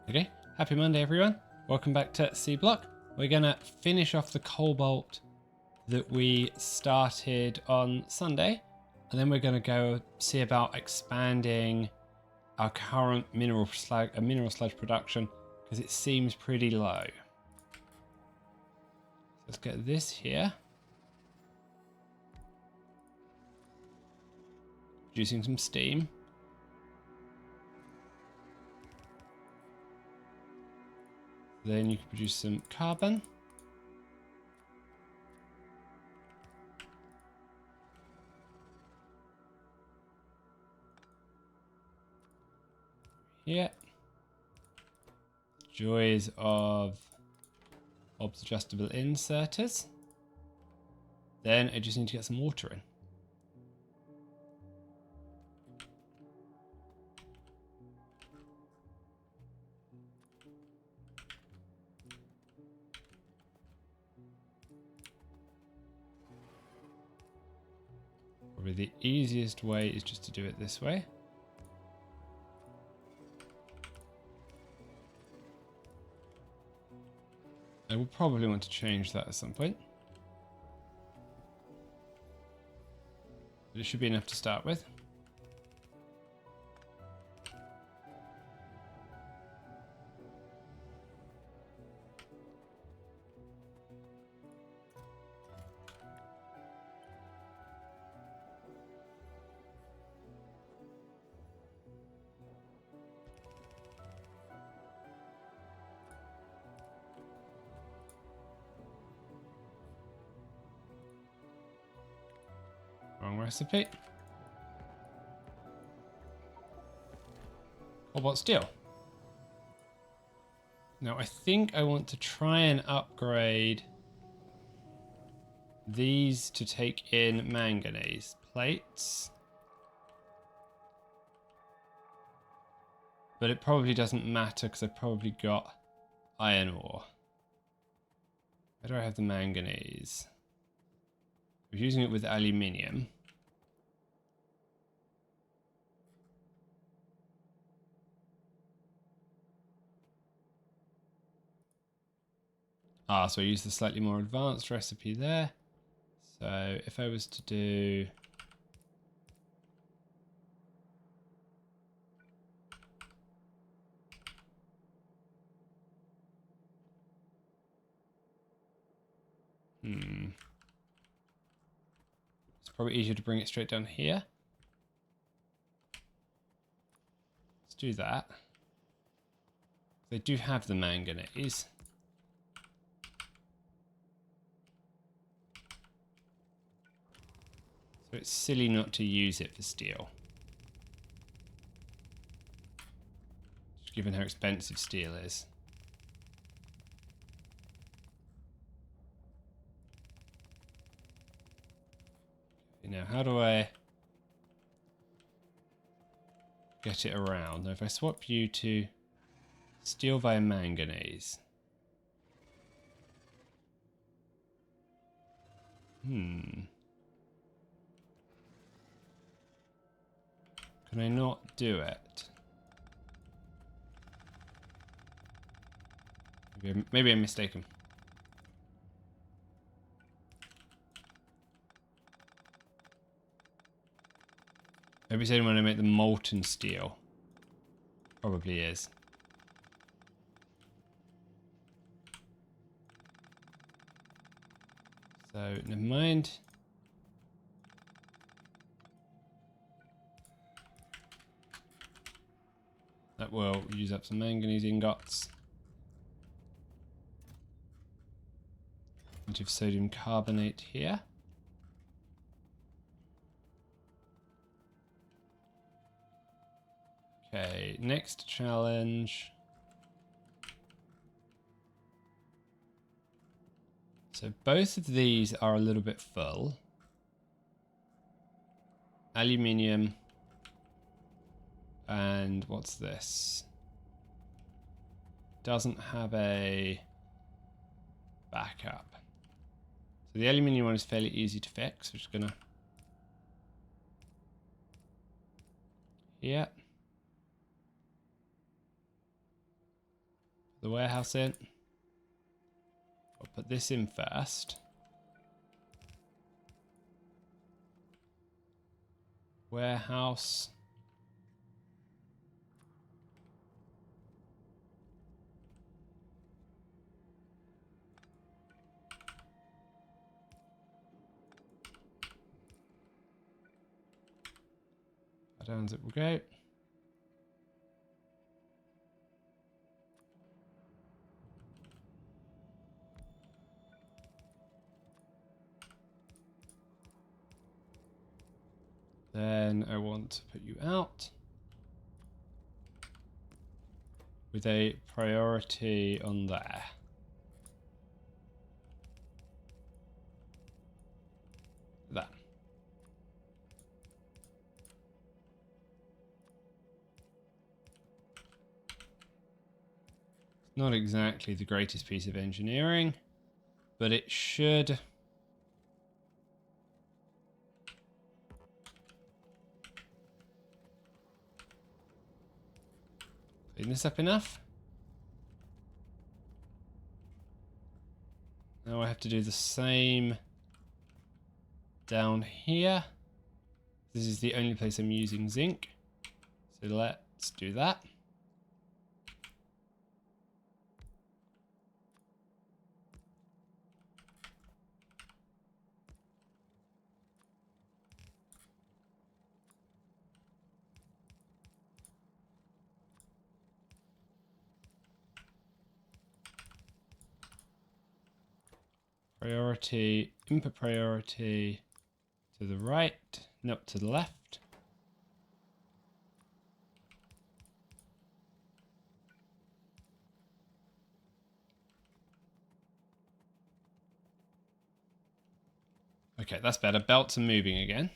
Okay, happy Monday everyone. Welcome back to C Block. We're gonna finish off the cobalt that we started on Sunday, and then we're gonna go see about expanding our current mineral sludge production because it seems pretty low. Let's get this here. Producing some steam. Then you can produce some carbon. Here. Joys of Hobbs adjustable inserters. Then I just need to get some water in. Probably the easiest way is just to do it this way. I will probably want to change that at some point. But it should be enough to start with. Wrong recipe. Cobalt steel. Now I think I want to try and upgrade these to take in manganese plates. But it probably doesn't matter because I've probably got iron ore. Where do I have the manganese? I was using it with aluminium. Ah, so I use the slightly more advanced recipe there. So if I was to do... It's probably easier to bring it straight down here. Let's do that. They do have the manganese. So it's silly not to use it for steel. Just given how expensive steel is. Now, how do I get it around? Now, if I swap you to steel via manganese. Can I not do it? Maybe I'm mistaken. Maybe it's only when I make the molten steel. Probably is. So, never mind. That will use up some manganese ingots. Bunch of sodium carbonate here. Okay, next challenge. So both of these are a little bit full. Aluminium. And what's this? Doesn't have a backup. So the aluminium one is fairly easy to fix. We're just gonna... Yeah. the warehouse in. I'll put this in first. Warehouse. Down as it will go. Then I want to put you out with a priority on there. That. Not exactly the greatest piece of engineering, but it should clean this up enough. Now I have to do the same down here. This is the only place I'm using zinc, so let's do that. Priority, input priority to the right, nope, to the left. Okay, that's better. Belts are moving again.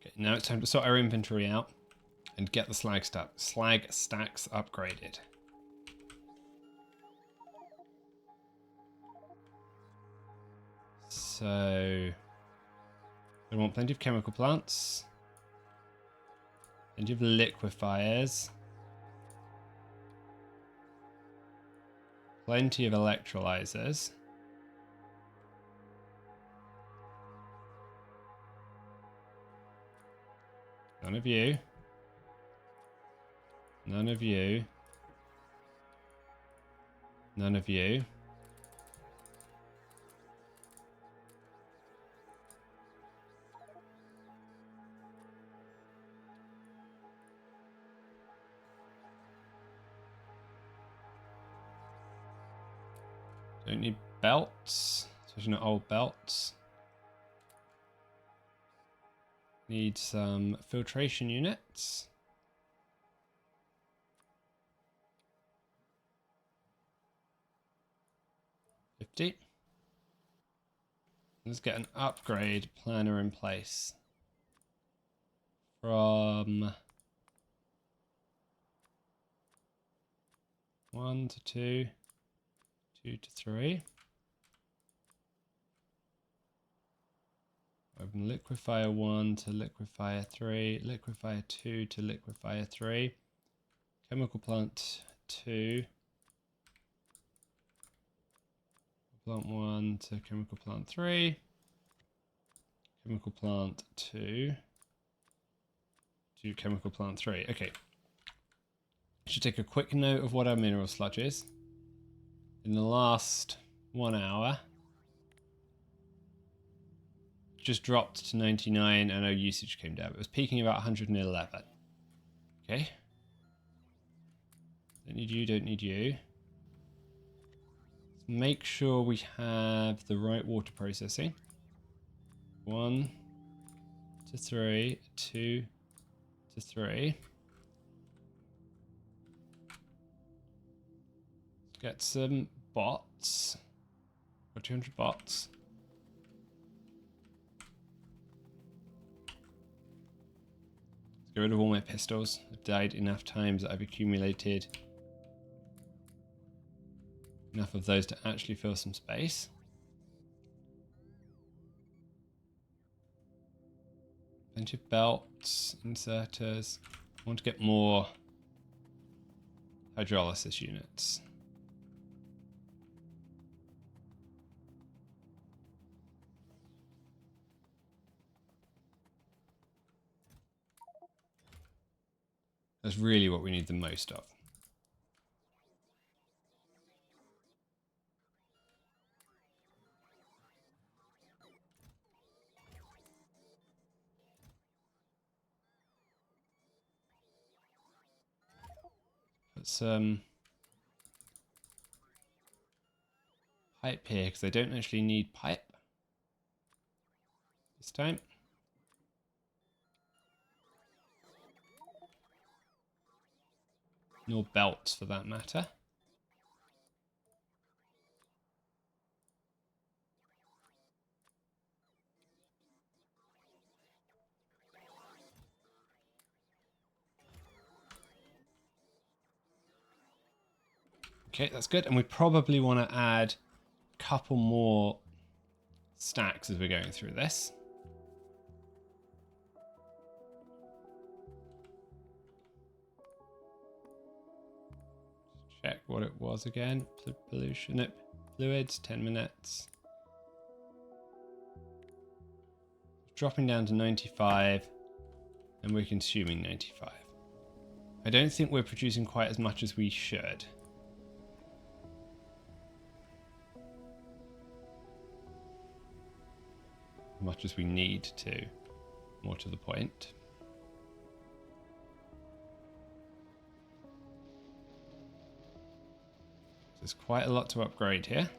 Okay, now it's time to sort our inventory out and get the slag stacks upgraded. So I want plenty of chemical plants, plenty of liquefiers, plenty of electrolyzers. None of you. None of you. None of you. Don't need belts, especially not old belts. Need some filtration units. Let's get an upgrade planner in place. From 1 to 2, 2 to 3. Open liquefier 1 to liquefier 3, liquefier 2 to liquefier 3, chemical plant 2, plant 1 to chemical plant 3, chemical plant 2 to chemical plant 3. Okay. Should take a quick note of what our mineral sludge is. In the last 1 hour, just dropped to 99 and our usage came down. It was peaking about 111. Okay. Don't need you, don't need you. Let's make sure we have the right water processing. 1 to 3, 2 to 3. Let's get some bots. Got 200 bots. Get rid of all my pistols. I've died enough times that I've accumulated Enough of those to actually fill some space. Plenty of belts, inserters. I want to get more hydrolysis units. That's really what we need the most of. Put some pipe here because I don't actually need pipe this time. Nor belts for that matter. Okay, that's good. And we probably want to add a couple more stacks as we're going through this. Check what it was again. Pollution, nope. Fluids, 10 minutes. Dropping down to 95, and we're consuming 95. I don't think we're producing quite as much as we should. As much as we need to, more to the point. There's quite a lot to upgrade here.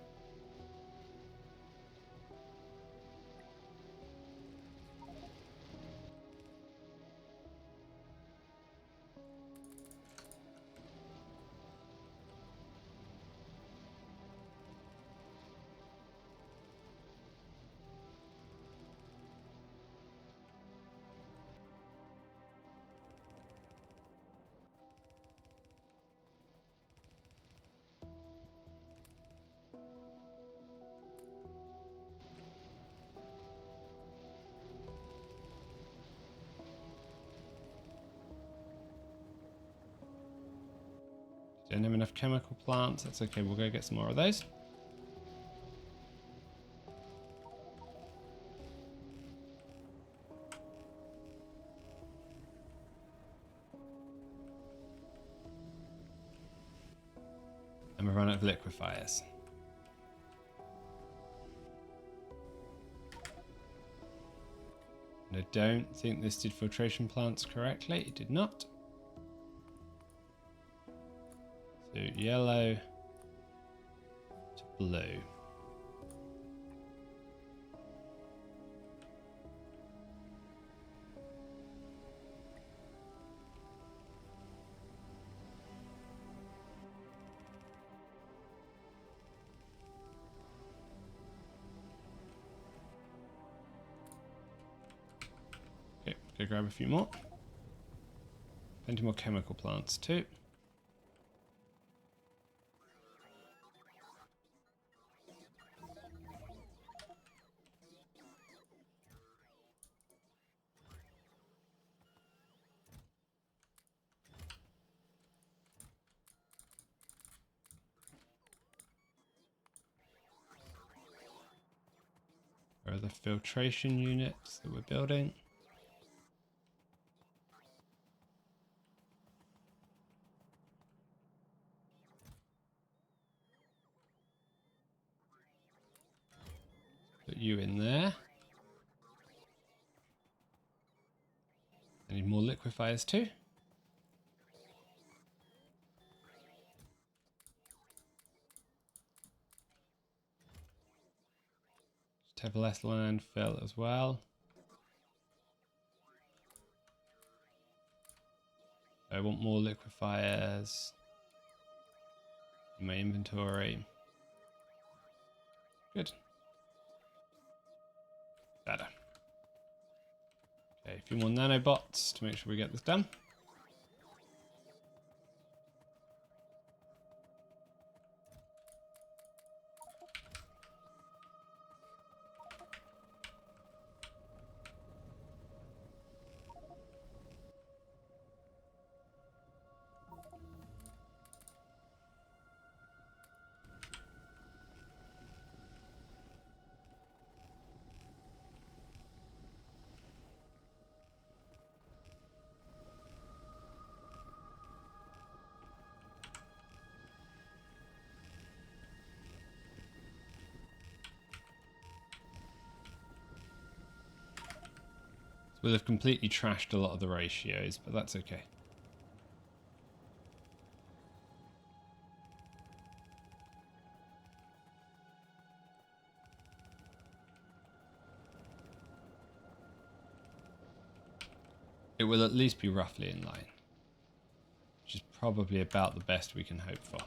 Don't have enough chemical plants. That's okay. We'll go get some more of those. And we run out of liquefiers. And I don't think this did filtration plants correctly. It did not. So yellow to blue. Okay, go grab a few more. Plenty more chemical plants too. Where are the filtration units that we're building? Put you in there. I need more liquefiers too. Just have less landfill as well. I want more liquefiers in my inventory. Good. Better. Okay, a few more nanobots to make sure we get this done. We'll have completely trashed a lot of the ratios, but that's okay. It will at least be roughly in line, which is probably about the best we can hope for.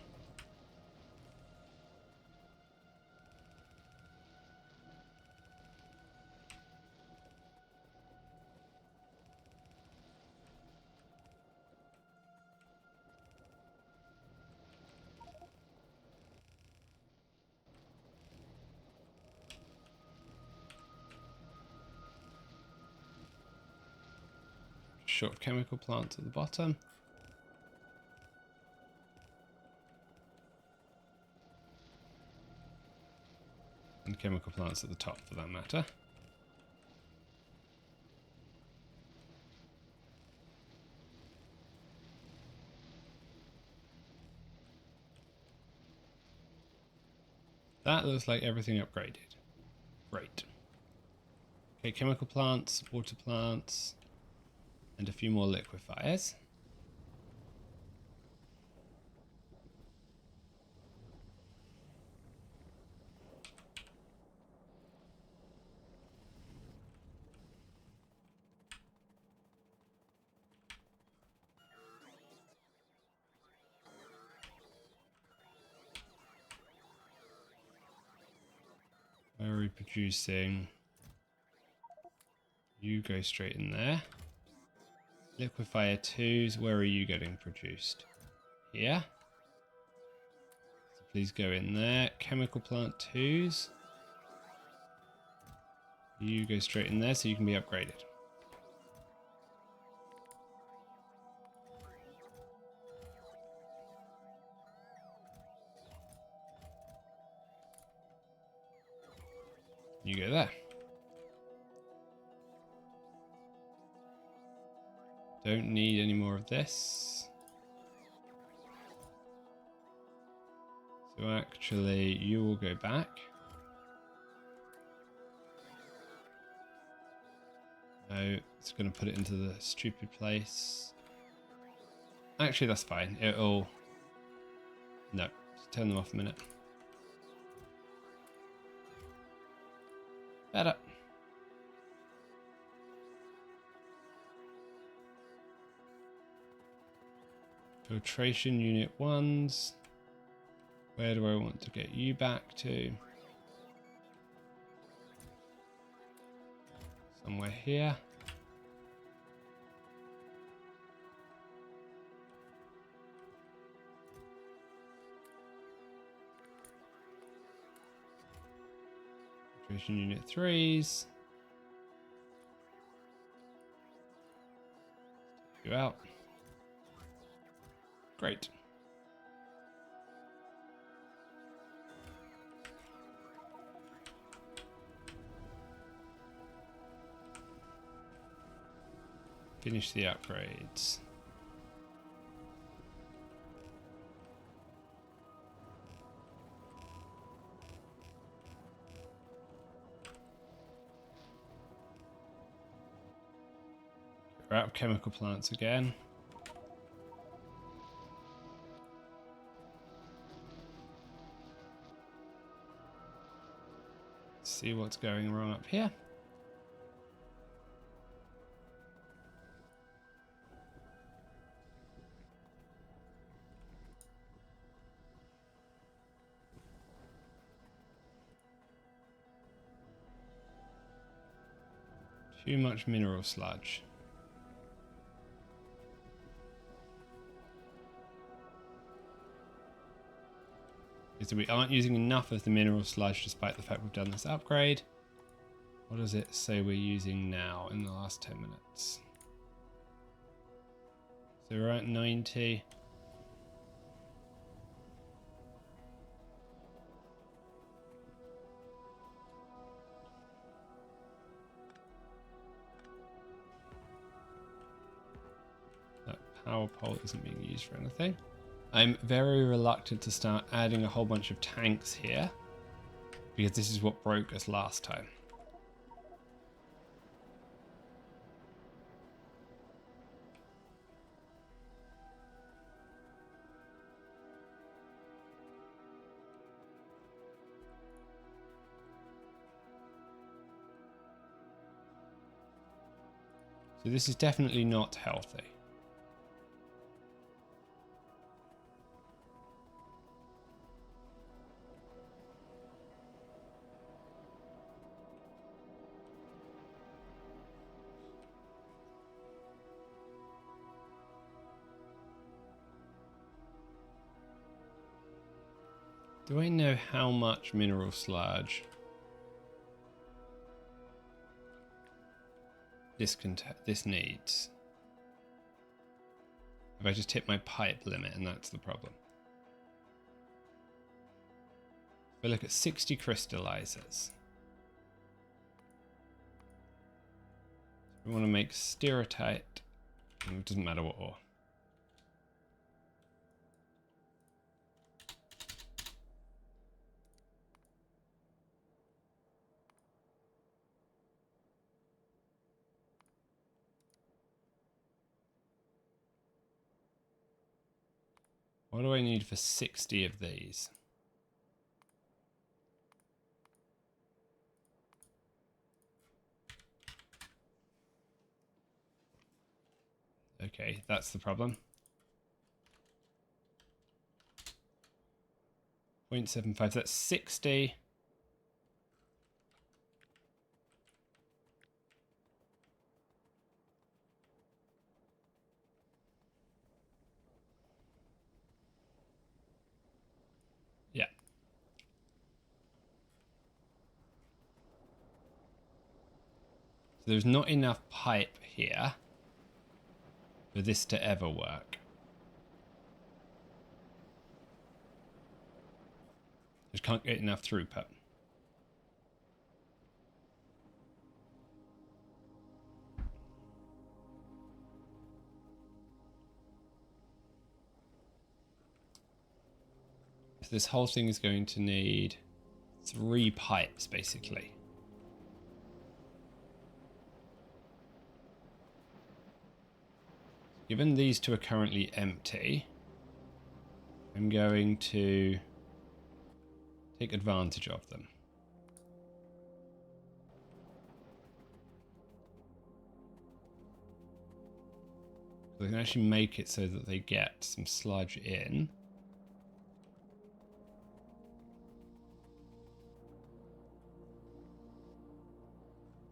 Short chemical plants at the bottom. And chemical plants at the top, for that matter. That looks like everything upgraded. Great. Okay, chemical plants, water plants, and a few more liquefiers. Where are we producing? You go straight in there. Liquefier 2s, where are you getting produced? Here. So please go in there. Chemical plant 2s. You go straight in there so you can be upgraded. You go there. Don't need any more of this. So actually, you will go back. No, it's going to put it into the stupid place. Actually, that's fine. It'll... No, just turn them off a minute. Better. Filtration unit 1s. Where do I want to get you back to? Somewhere here. Filtration unit 3s. Take you out. Great. Finish the upgrades. We're out of chemical plants again. See what's going wrong up here. Too much mineral sludge. So we aren't using enough of the mineral sludge despite the fact we've done this upgrade. What does it say we're using now in the last 10 minutes? So we're at 90. That power pole isn't being used for anything. I'm very reluctant to start adding a whole bunch of tanks here because this is what broke us last time. So this is definitely not healthy. Do I know how much mineral sludge this needs? Have I just hit my pipe limit and that's the problem? If I look at 60 crystallizers. We want to make stereotyte. It doesn't matter what ore. What do I need for 60 of these? Okay, that's the problem. 0.75, that's 60. Yeah. So there's not enough pipe here for this to ever work. Just can't get enough throughput. So this whole thing is going to need 3 pipes, basically. Given these two are currently empty, I'm going to take advantage of them. I can actually make it so that they get some sludge in.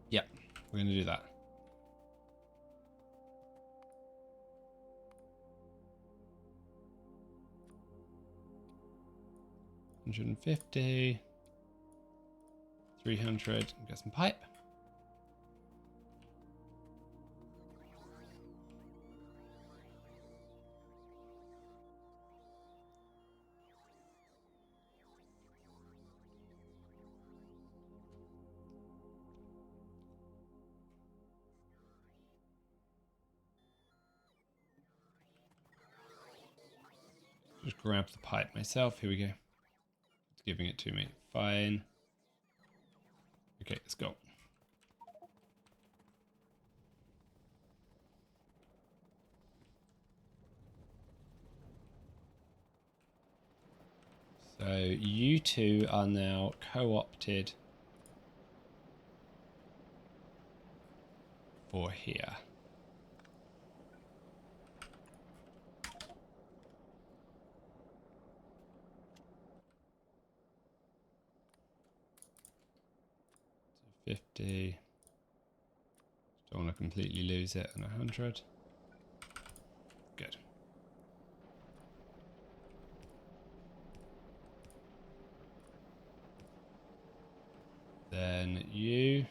Yep, we're going to do that. $150, 300, get some pipe. Just grab the pipe myself. Here we go. It's giving it to me. Fine. Okay, let's go. So you two are now co-opted for here. So 50. Don't want to completely lose it. And 100. Good. Then you.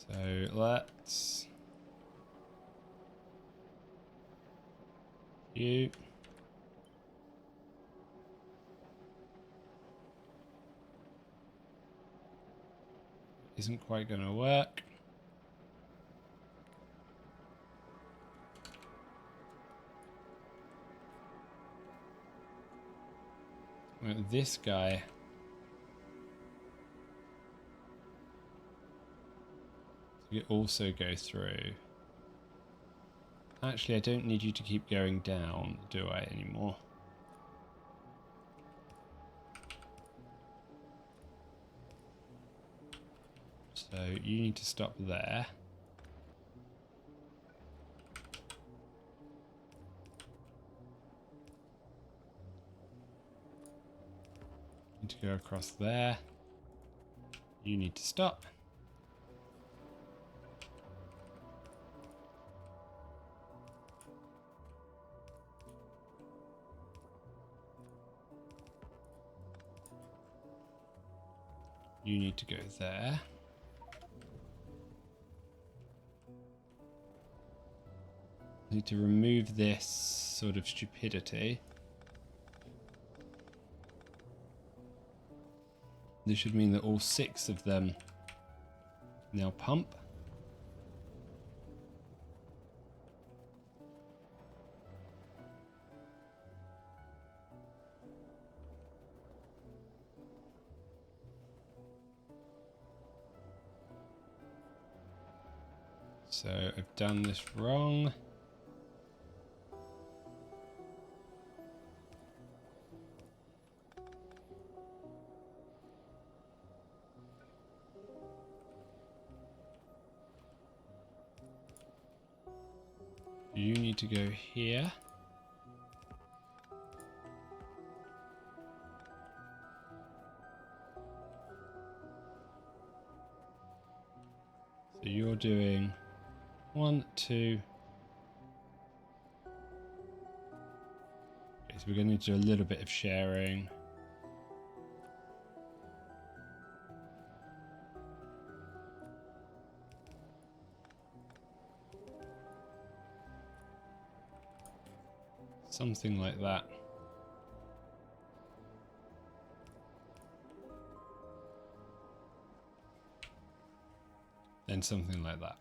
So let's. You. Isn't quite going to work. Well, this guy. You also go through. Actually, I don't need you to keep going down, do I, anymore? So you need to stop there. Need to go across there. You need to stop. You need to go there. Need to remove this sort of stupidity. This should mean that all 6 of them now pump. So I've done this wrong. You need to go here. So you're doing 1, 2. Okay, so we're going to do a little bit of sharing. Something like that. Then something like that.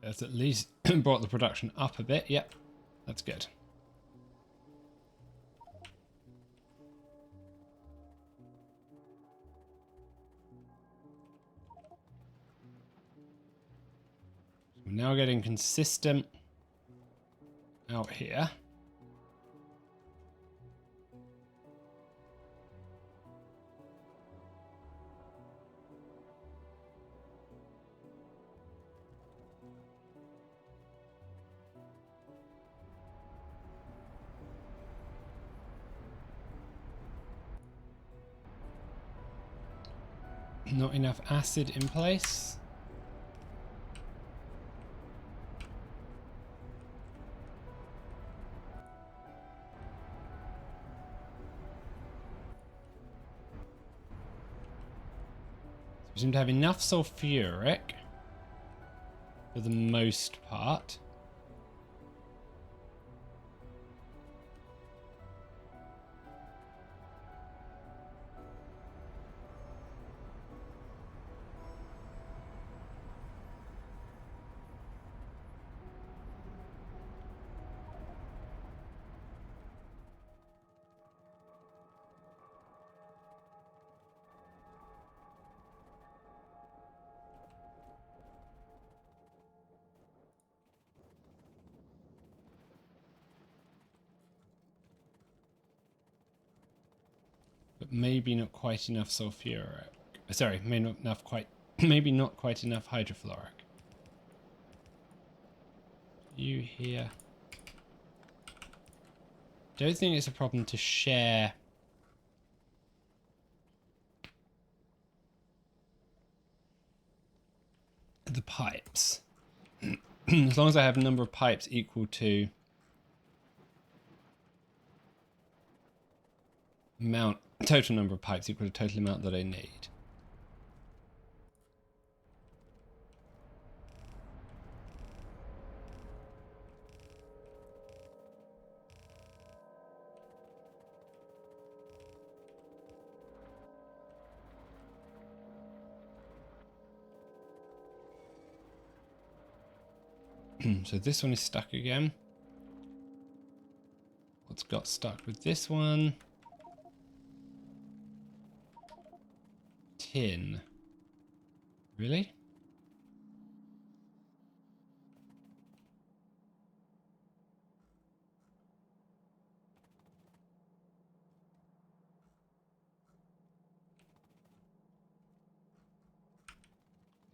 That's at least brought the production up a bit. Yep, that's good. We're now getting consistent out here. Not enough acid in place. So we seem to have enough sulfuric for the most part. But maybe not quite enough sulfuric. Sorry, maybe not quite enough hydrofluoric. You here? Don't think it's a problem to share the pipes. As long as I have a number of pipes equal to total number of pipes equal to total amount that I need. So this one is stuck again. What's got stuck with this one? Tin. Really?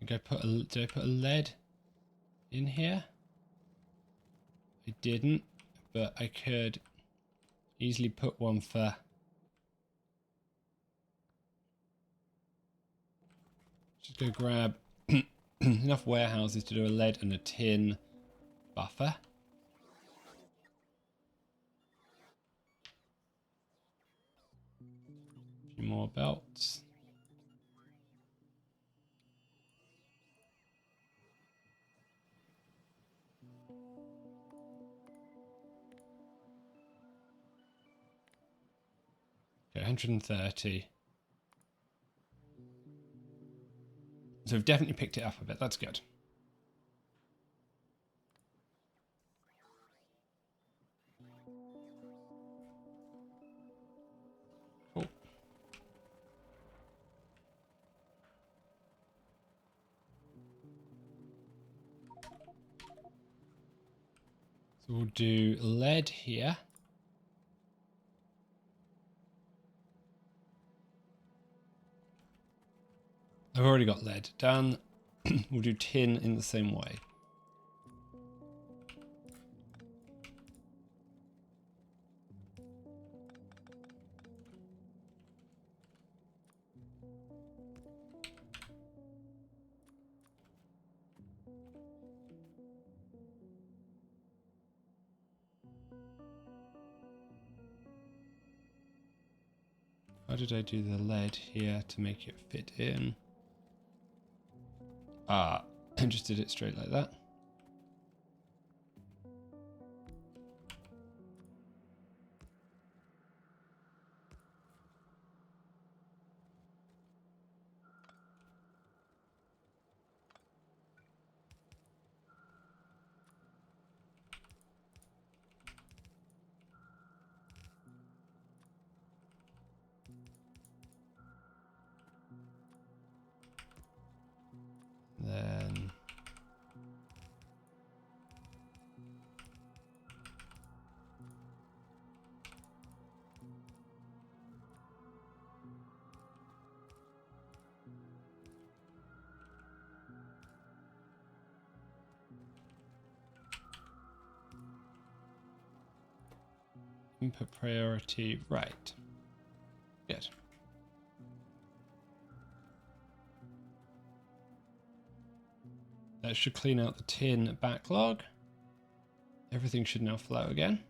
Did I put a lead in here? I didn't, but I could easily put one for... Just go grab enough warehouses to do a lead and a tin buffer. A few more belts. Okay, 130. So we've definitely picked it up a bit. That's good. Cool. So we'll do lead here. I've already got lead done. We'll do tin in the same way. How did I do the lead here to make it fit in? Ah, I just did it straight like that. Then input priority, right. Good. That should clean out the tin backlog. Everything should now flow again.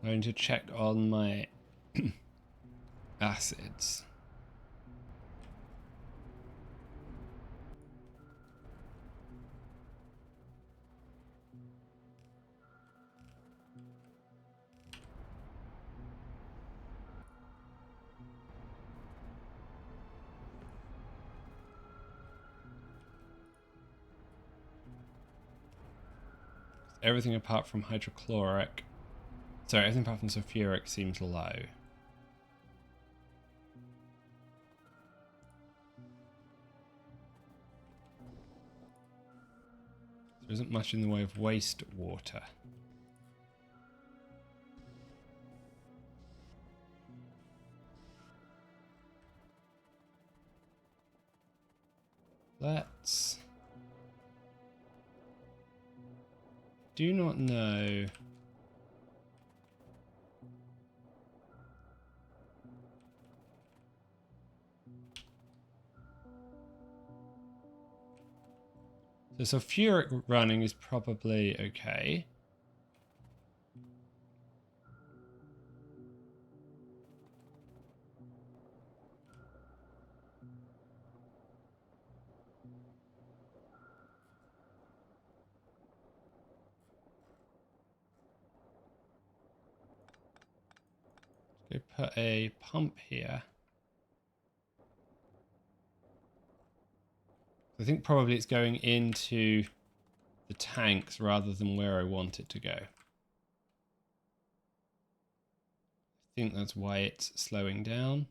I'm going to check on my acids. Everything apart from hydrochloric. Sorry, everything apart from sulfuric seems low. There isn't much in the way of wastewater. Let's... Do not know... So sulfuric running is probably okay. put a pump here. I think probably it's going into the tanks rather than where I want it to go. I think that's why it's slowing down.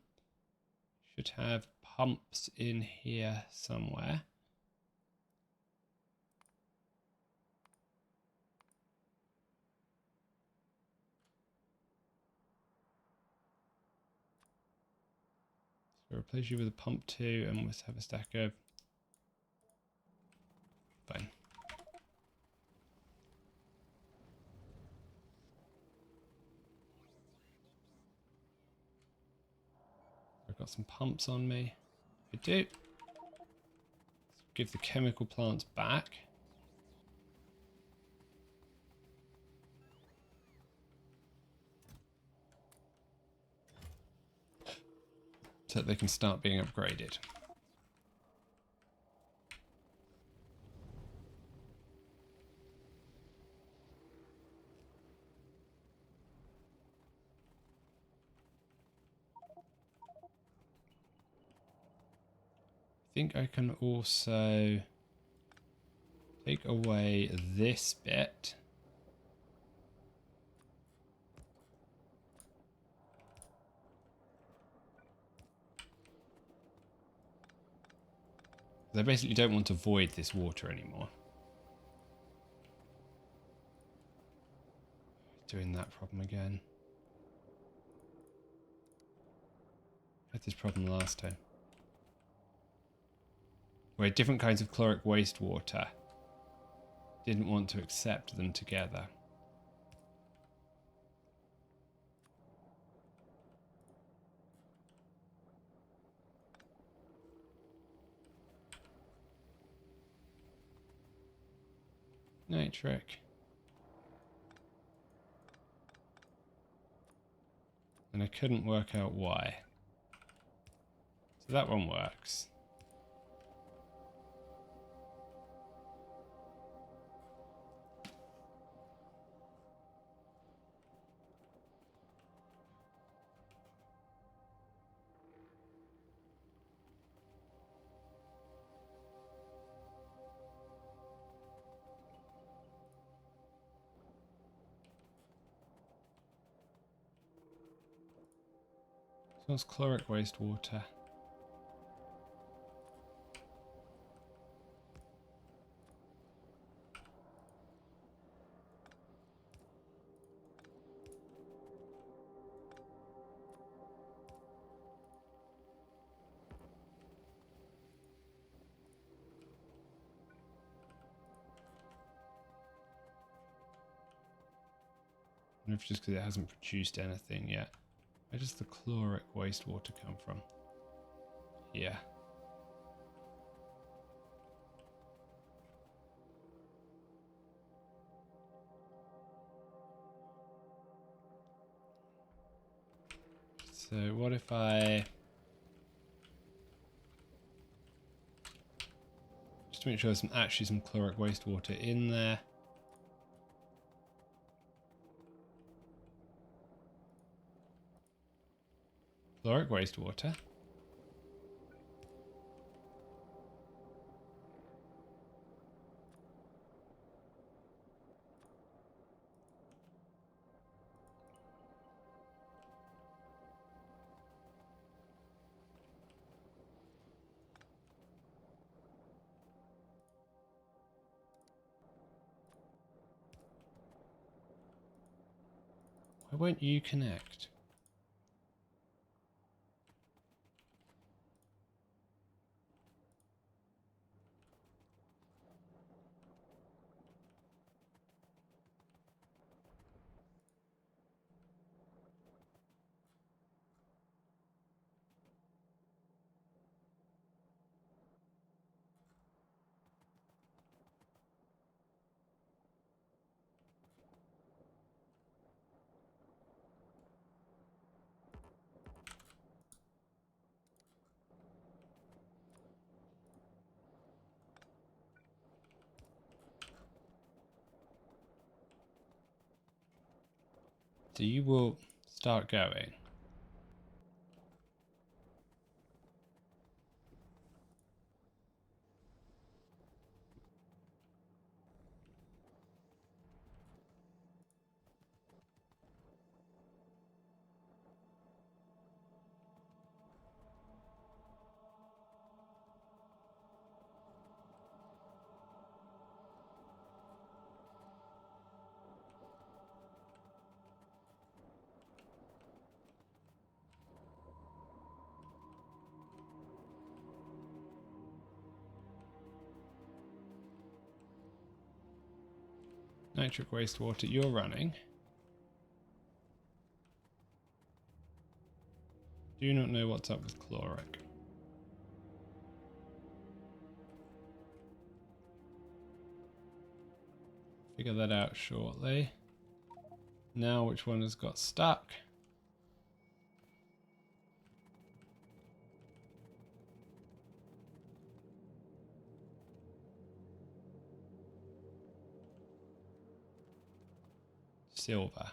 Should have pumps in here somewhere. So replace you with a pump 2 and we'll have a stack of... Fine. I've got some pumps on me. I do. Let's give the chemical plants back. So that they can start being upgraded. I think I can also take away this bit. They basically don't want to void this water anymore. Doing that problem again. I had this problem last time. Where different kinds of chloric wastewater didn't want to accept them together. Nitric. And I couldn't work out why. So that one works. So it's chloric wastewater. I don't know if just because it hasn't produced anything yet. Where does the chloric wastewater come from? Here. So what if I... Just to make sure there's actually some chloric wastewater in there. Chloric wastewater. Why won't you connect? So you will start going. nitric wastewater, you're running. Do not know what's up with chloric. Figure that out shortly. Now which one has got stuck? Silver.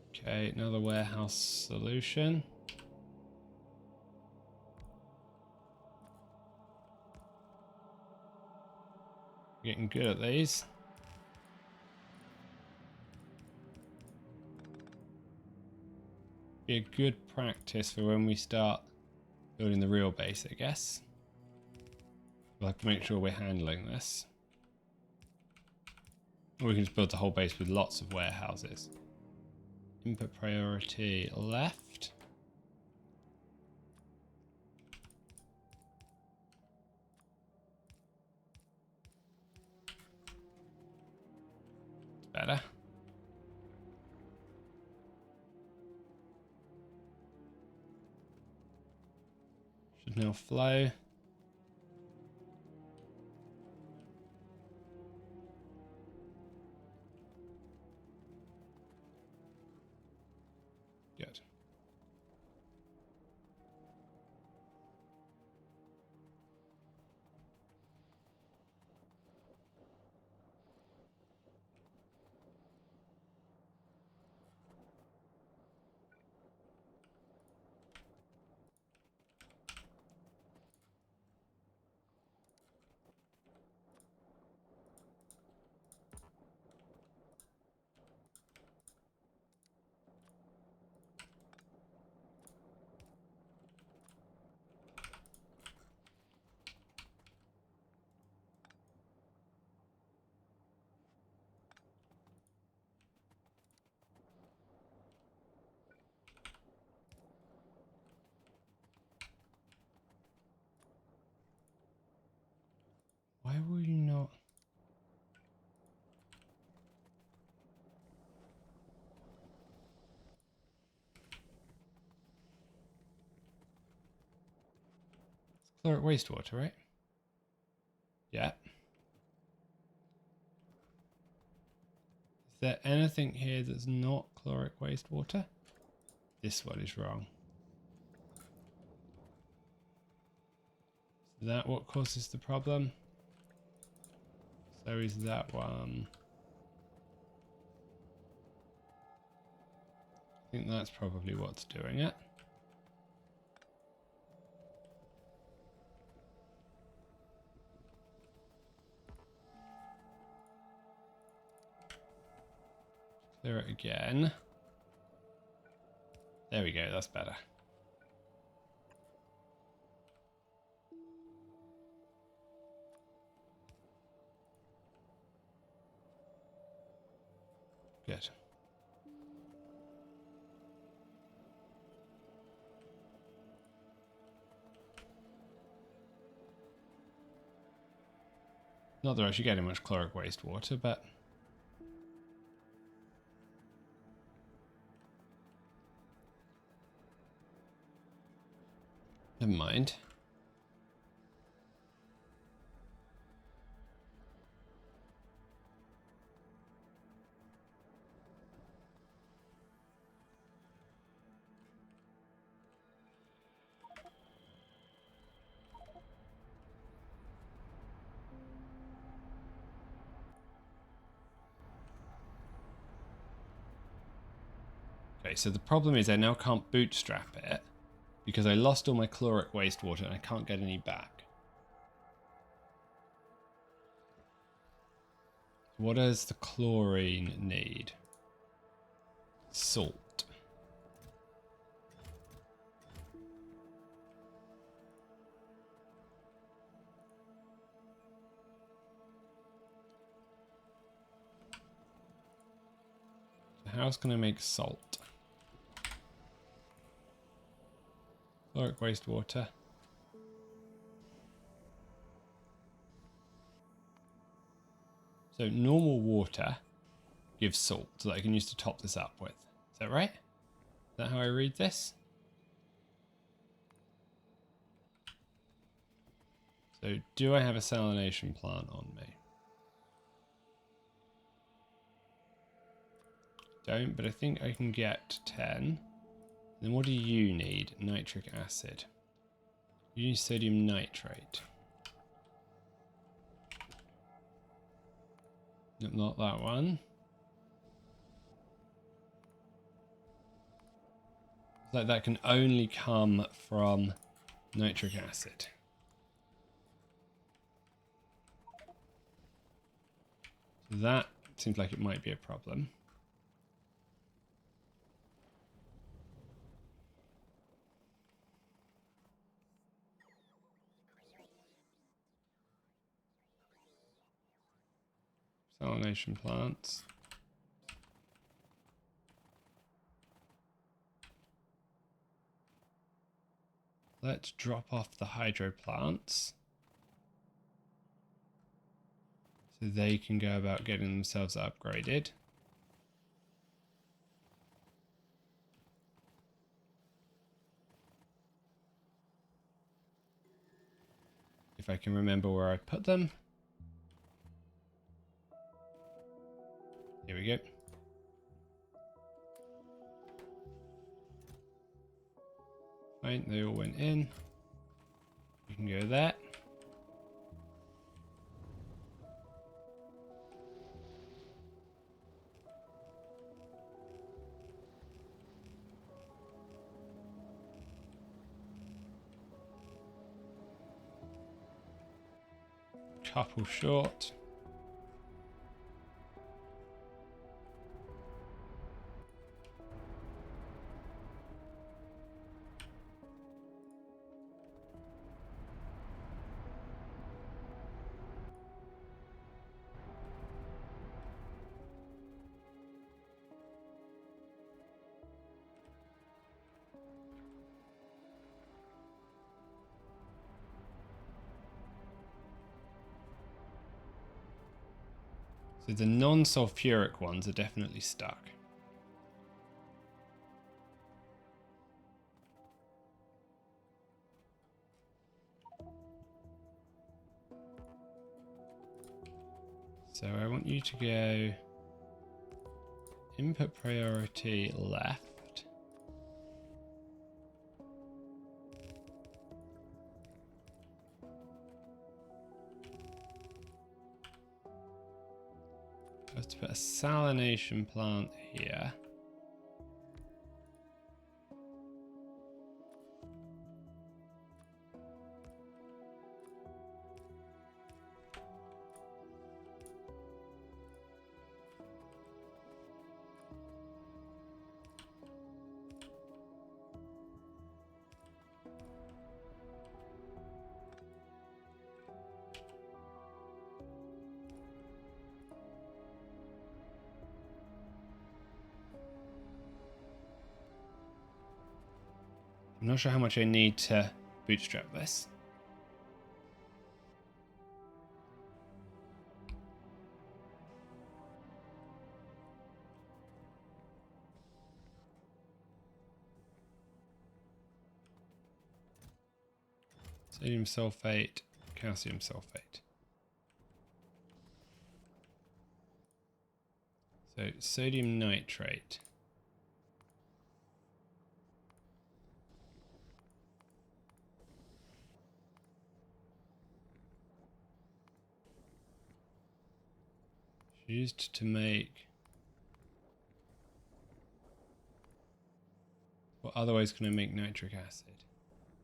Okay, another warehouse solution. Getting good at these. Be a good practice for when we start building the real base, I guess. We'll have to make sure we're handling this. Or we can just build the whole base with lots of warehouses. Input priority left. Better. Should now flow. Good. Why will you not? It's chloric wastewater, right? Yeah. Is there anything here that's not chloric wastewater? This one is wrong. Is that what causes the problem? So is that one. I think that's probably what's doing it. Clear it again. There we go, that's better. Good. Not that I should get in much chloric wastewater, but never mind. Okay, so the problem is I now can't bootstrap it because I lost all my chloric wastewater and I can't get any back. What does the chlorine need? Salt. How's going to make salt? Chloric wastewater. So normal water gives salt that I can use to top this up with. Is that right? Is that how I read this? So do I have a salination plant on me? Don't, but I think I can get 10. Then what do you need? Nitric acid. You need sodium nitrate. Nope, not that one. Like that can only come from nitric acid. So that seems like it might be a problem. Salination plants. Let's drop off the hydro plants so they can go about getting themselves upgraded. If I can remember where I put them. Here we go. Right, they all went in. You can go there. Couple short. So the non-sulfuric ones are definitely stuck. So I want you to go input priority left. I have to put a salination plant here. I'm not sure how much I need to bootstrap this. Sodium sulfate, calcium sulfate. So sodium nitrate. Used to make... What other ways can I make nitric acid?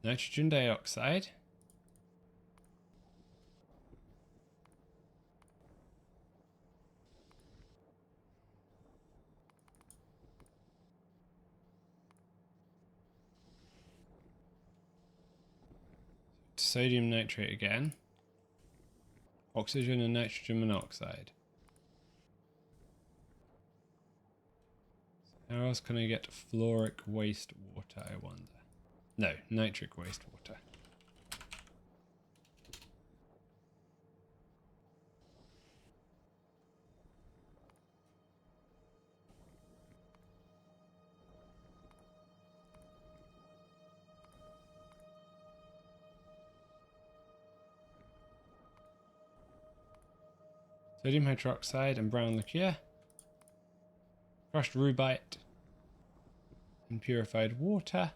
Nitrogen dioxide. Sodium nitrate again. Oxygen and nitrogen monoxide. How else can I get fluoric wastewater, I wonder? No, nitric wastewater. Sodium hydroxide and brown liqueur. Crushed rubite and purified water.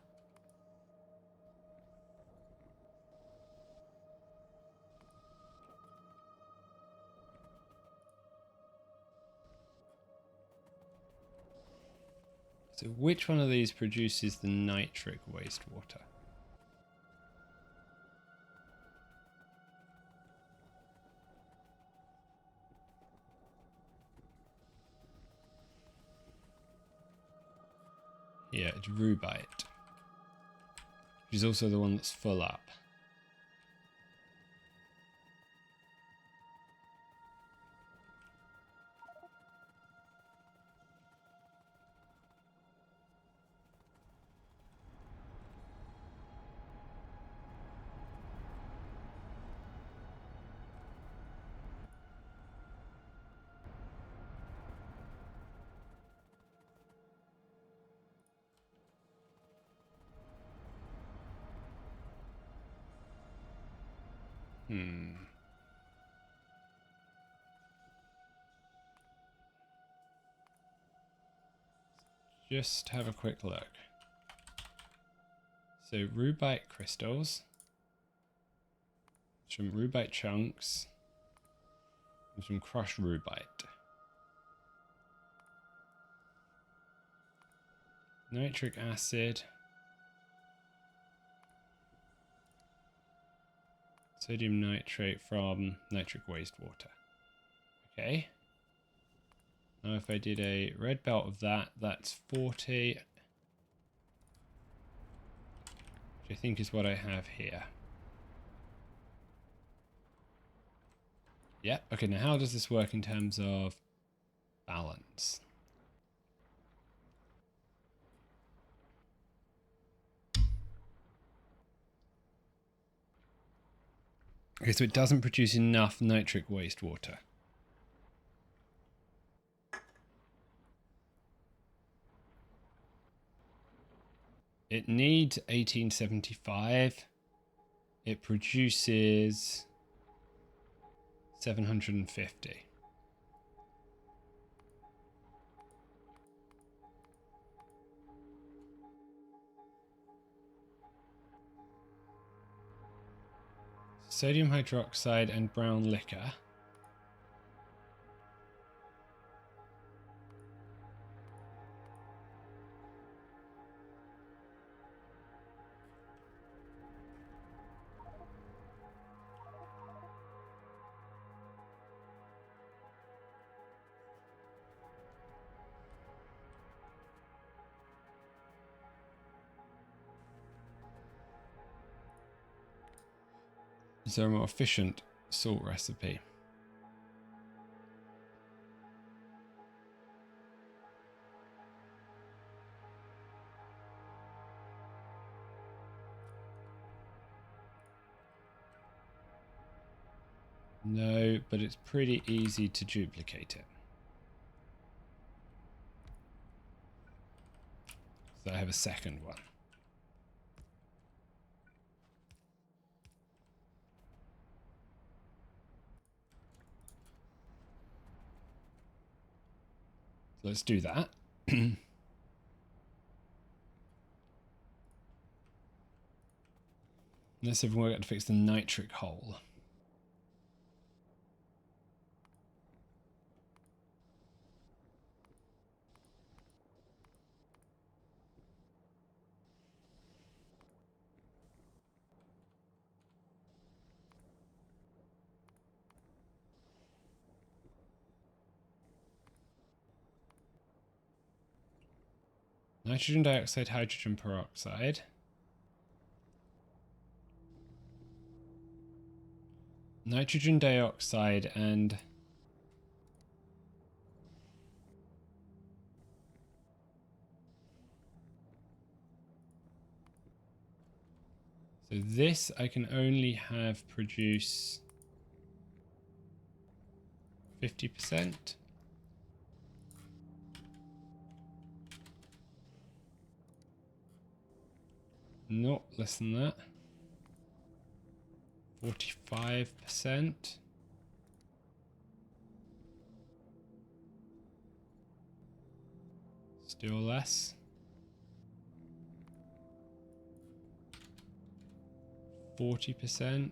So which one of these produces the nitric wastewater? Yeah, it's rubite, which is also the one that's full up. Just have a quick look. So rubite crystals, some rubite chunks, and some crushed rubite. Nitric acid. Sodium nitrate from nitric wastewater. Okay. Now if I did a red belt of that, that's 40. Which I think is what I have here. Yeah, okay, now how does this work in terms of balance? Okay, so it doesn't produce enough nitric wastewater. It needs 1875. It produces 750. Sodium hydroxide and brown liquor. Is there a more efficient salt recipe? No, but it's pretty easy to duplicate it. So I have a second one. So let's do that. Let's see if we can work out to fix the nitric hole. Nitrogen dioxide, hydrogen peroxide. Nitrogen dioxide and so this I can only have produce 50%. Not less than that. 45%. Still less. 40%.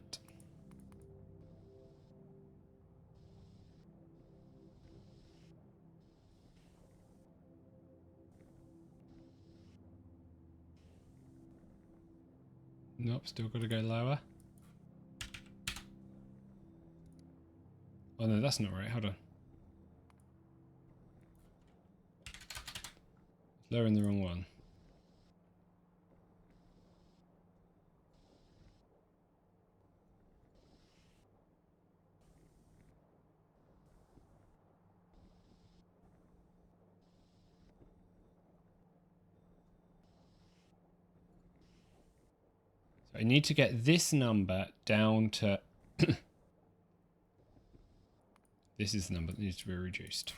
Nope, still got to go lower. Oh no, that's not right. Hold on. Lowering the wrong one. So I need to get this number down to... This is the number that needs to be reduced.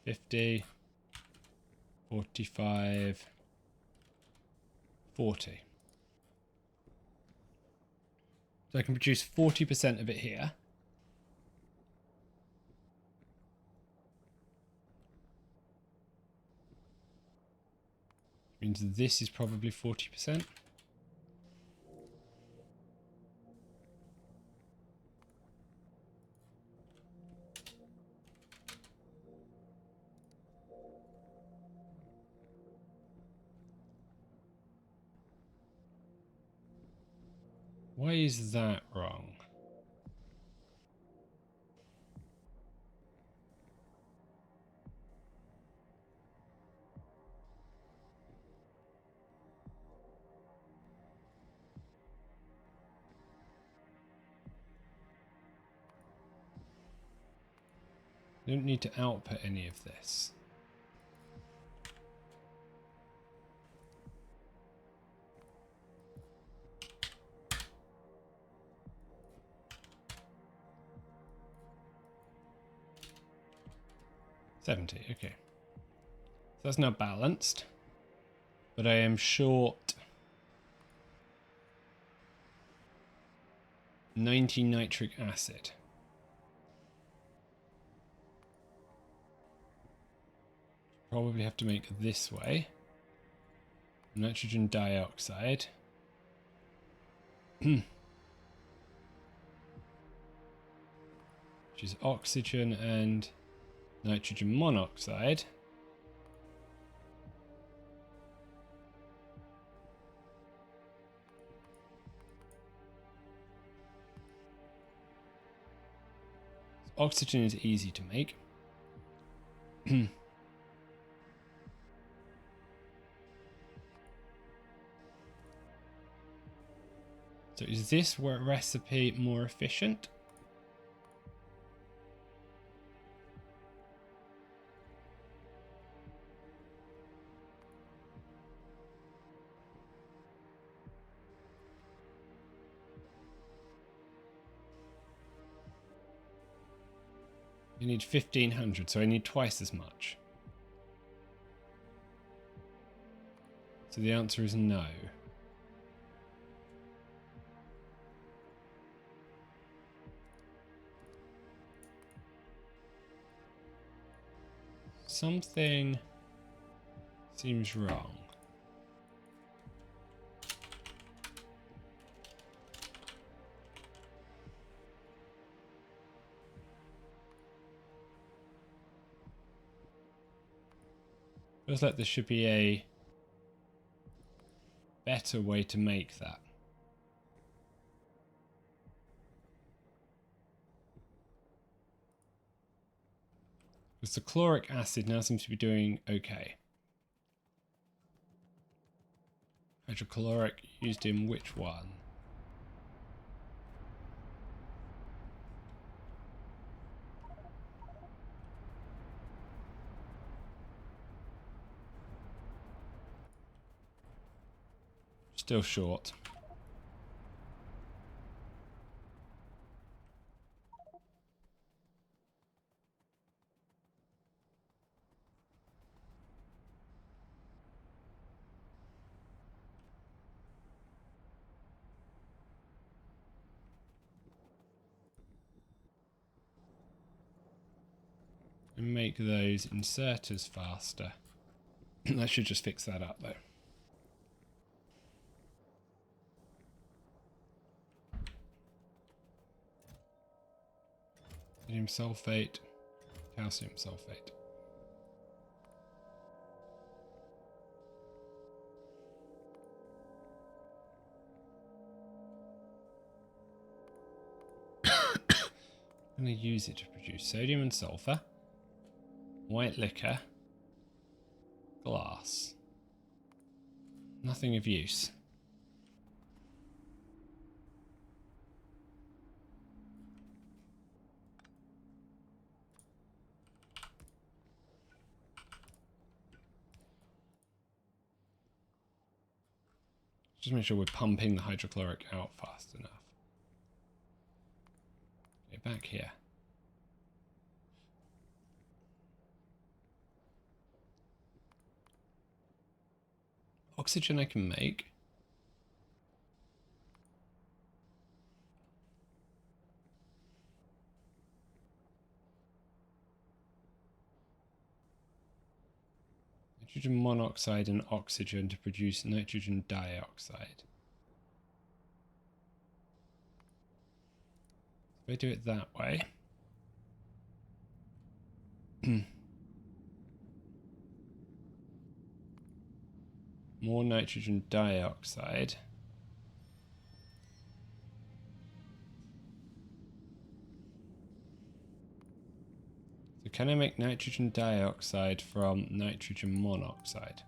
50, 45, 40. So I can produce 40% of it here. Means this is probably 40%. Why is that wrong? I don't need to output any of this. $70, okay. So that's now balanced. But I am short 90 nitric acid. Probably have to make this way. Nitrogen dioxide. Which is oxygen and nitrogen monoxide. So oxygen is easy to make. So is this recipe more efficient? You need 1500, so I need twice as much. So the answer is no. Something seems wrong. Feels like there should be a better way to make that. Because the chloric acid now seems to be doing okay. Hydrochloric used in which one? Still short. And make those inserters faster. That should just fix that up though. Sodium sulfate, calcium sulfate. I'm going to use it to produce sodium and sulfur, white liquor, glass. Nothing of use. Just make sure we're pumping the hydrochloric out fast enough. Okay, back here. Oxygen I can make. Nitrogen monoxide and oxygen to produce nitrogen dioxide. If I do it that way. More nitrogen dioxide. So can I make nitrogen dioxide from nitrogen monoxide?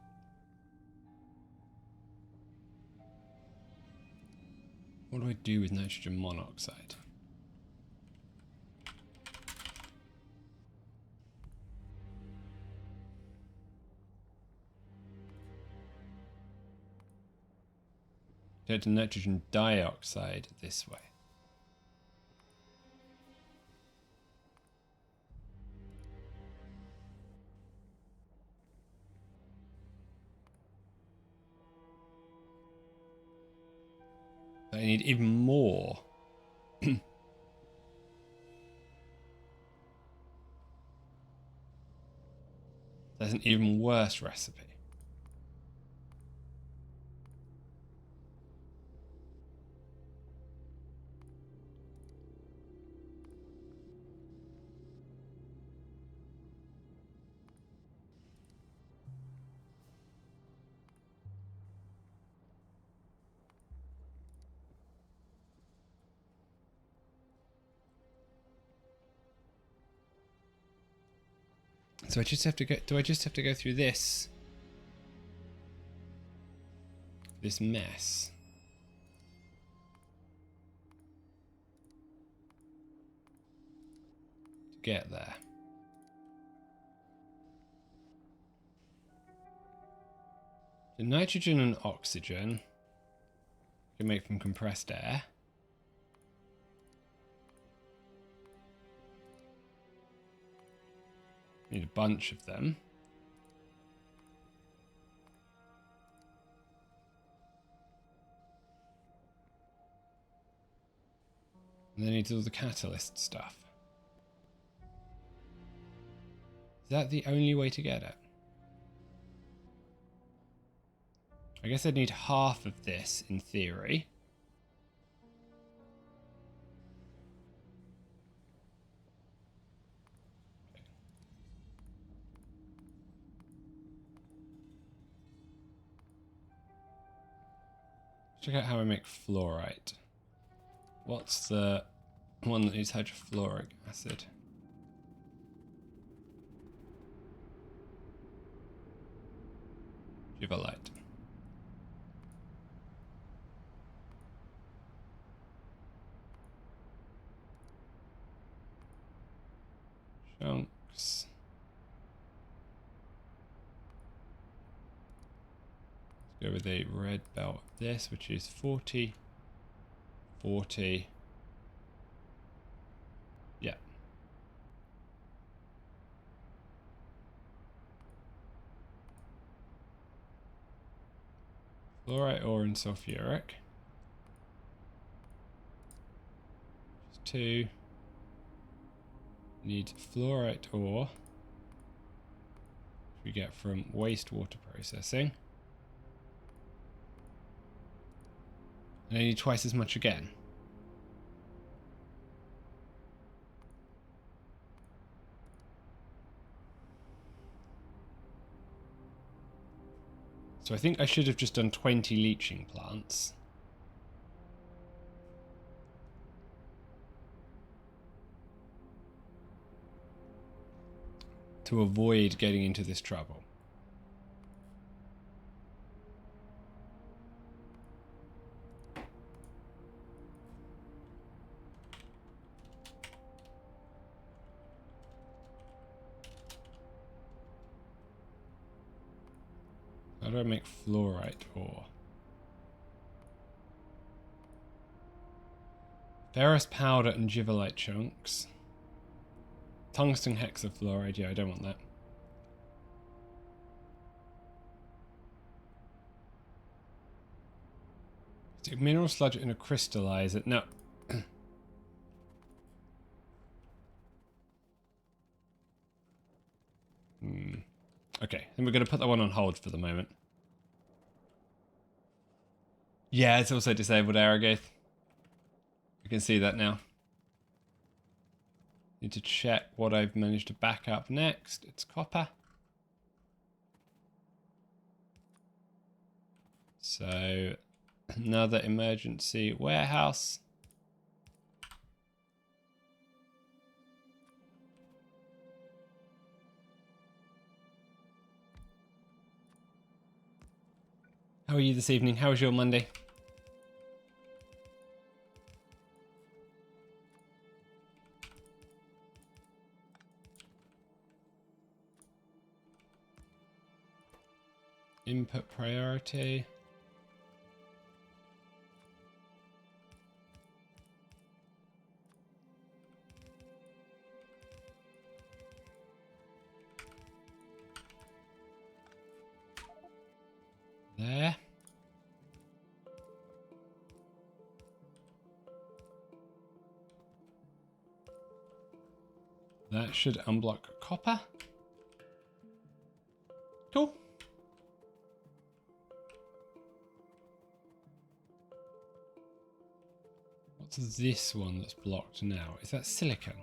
What do I do with nitrogen monoxide? Go to nitrogen dioxide this way. I need even more. That's an even worse recipe. So I just have to go, do I just have to go through this mess? To get there. So nitrogen and oxygen can make from compressed air. Need a bunch of them. And then need all the catalyst stuff. Is that the only way to get it? I guess I'd need half of this in theory. Check out how I make fluorite. What's the one that is hydrofluoric acid? Givalite. Chunks. Go with a red belt of this, which is 40, 40. Yeah. Fluorite ore and sulfuric. Just 2. Need fluorite ore. we get from wastewater processing. And only twice as much again. So I think I should have just done 20 leaching plants. To avoid getting into this trouble. How do I make fluorite ore? Ferrous powder and givelite chunks. Tungsten hexafluoride, yeah, I don't want that. Stick mineral sludge in a crystallizer. No. Okay, then we're going to put that one on hold for the moment. Yeah, it's also disabled Arrogate. You can see that now. Need to check what I've managed to back up next. It's copper. So, another emergency warehouse. How are you this evening? How was your Monday? Input priority. There. That should unblock copper. Cool. What's this one that's blocked now? Is that silicon?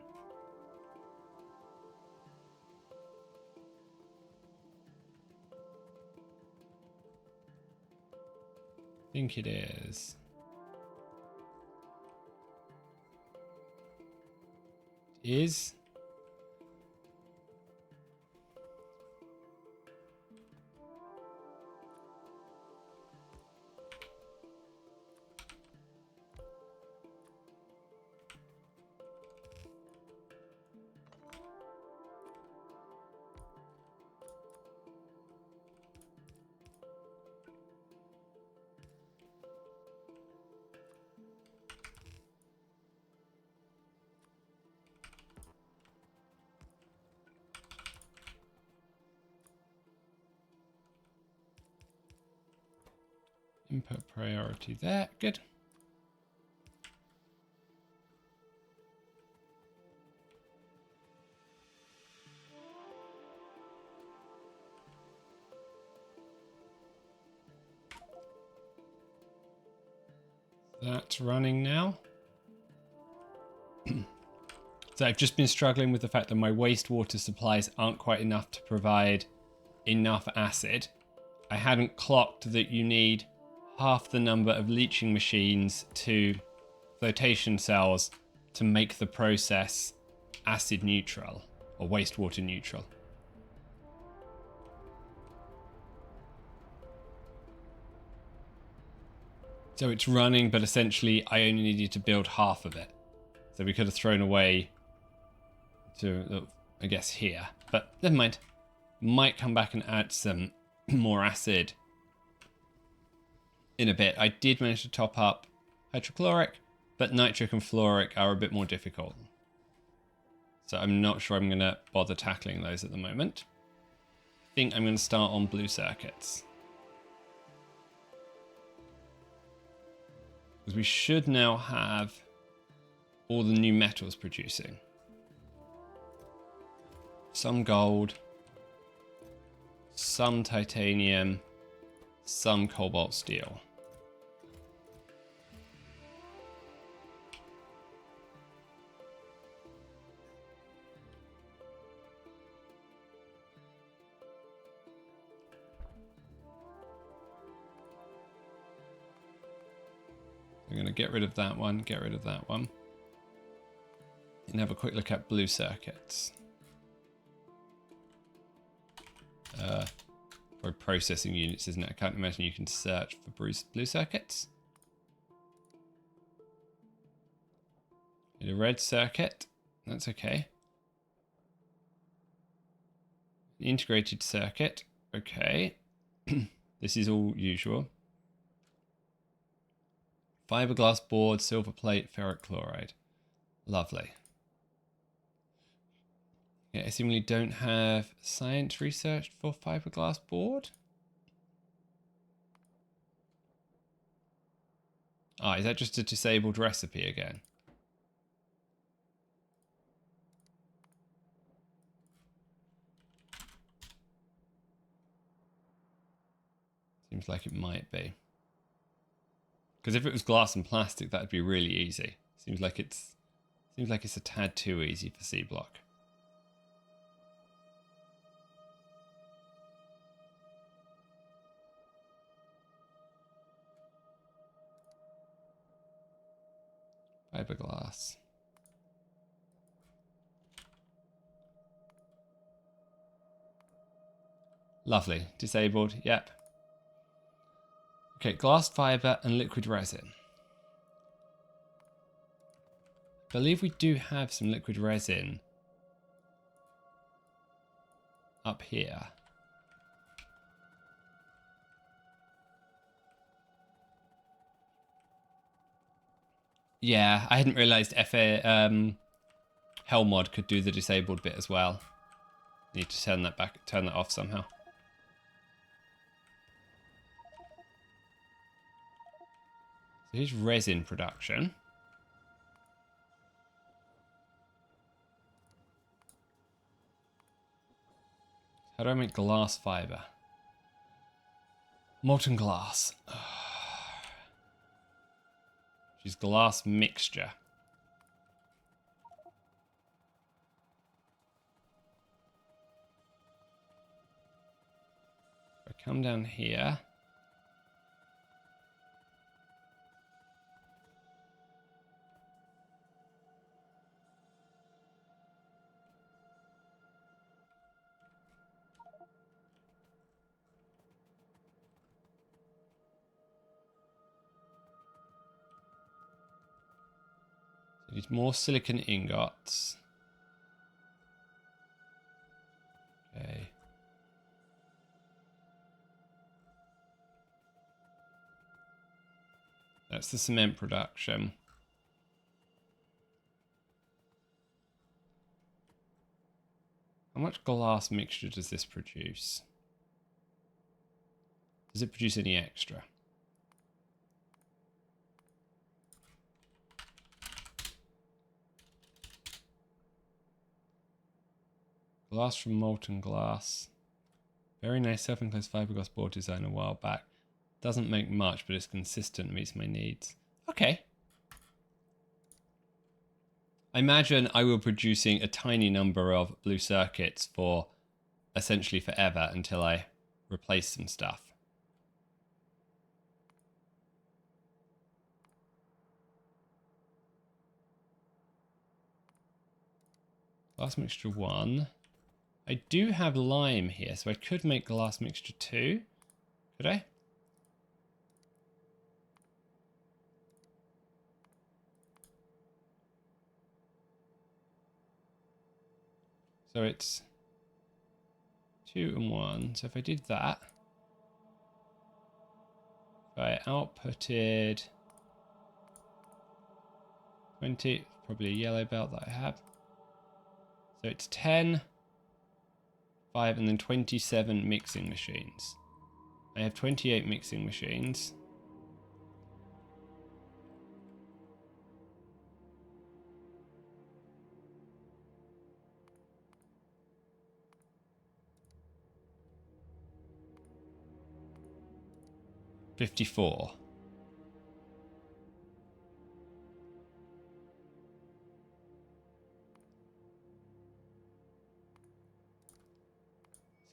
I think it is. It is. Input priority there. Good. That's running now. So I've just been struggling with the fact that my wastewater supplies aren't quite enough to provide enough acid. I hadn't clocked that you need half the number of leaching machines to flotation cells to make the process acid neutral or wastewater neutral. So it's running, but essentially I only needed to build half of it. So we could have thrown away to, I guess, here. But never mind. Might come back and add some more acid in a bit. I did manage to top up hydrochloric, but nitric and fluoric are a bit more difficult. So I'm not sure I'm going to bother tackling those at the moment. I think I'm going to start on blue circuits. Because we should now have all the new metals producing. Some gold. some titanium, some cobalt steel. I'm going to get rid of that one, get rid of that one. And have a quick look at blue circuits. Or processing units, isn't it? I can't imagine you can search for blue circuits. Need a red circuit. That's okay. An integrated circuit. Okay. This is all usual. Fiberglass board, silver plate, ferric chloride. Lovely. Yeah, I seemingly don't have science research for fiberglass board. Ah, is that just a disabled recipe again? Seems like it might be. Because if it was glass and plastic, that'd be really easy. Seems like it's a tad too easy for C block. Fiberglass. Lovely. Disabled. Yep. Okay, glass fiber and liquid resin. I believe we do have some liquid resin up here. Yeah, I hadn't realised Hellmod could do the disabled bit as well. Need to turn that off somehow. So here's resin production. How do I make glass fiber? Molten glass. Which is glass mixture. If I come down here. So need more silicon ingots. Okay. That's the cement production. How much glass mixture does this produce? Does it produce any extra? Glass from molten glass. Very nice self-enclosed fiberglass board design a while back. Doesn't make much, but it's consistent, meets my needs. Okay. I imagine I will be producing a tiny number of blue circuits for essentially forever until I replace some stuff. Glass mixture 1. I do have lime here, so I could make glass mixture 2. Could I? So it's 2 and 1. So if I did that, if I outputted 20, probably a yellow belt that I have. So it's 10, 5, and then 27 mixing machines. I have 28 mixing machines. 54.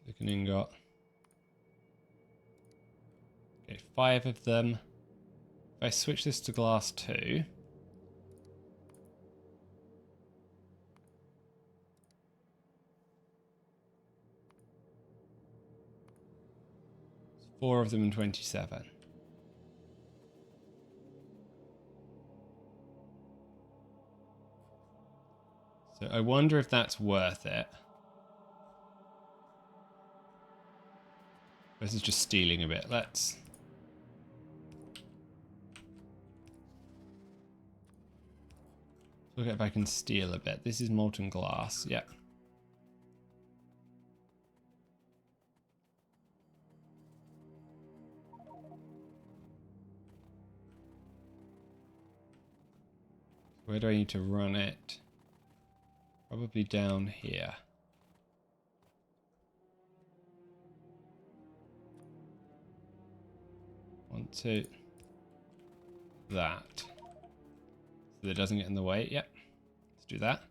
Silicon ingot. Okay, 5 of them. If I switch this to glass 2. It's 4 of them and 27. So I wonder if that's worth it. This is just stealing a bit. Look if I can steal a bit. This is molten glass. Yep. Where do I need to run it? Probably down here. Want to that. So that it doesn't get in the way. Yep. Let's do that.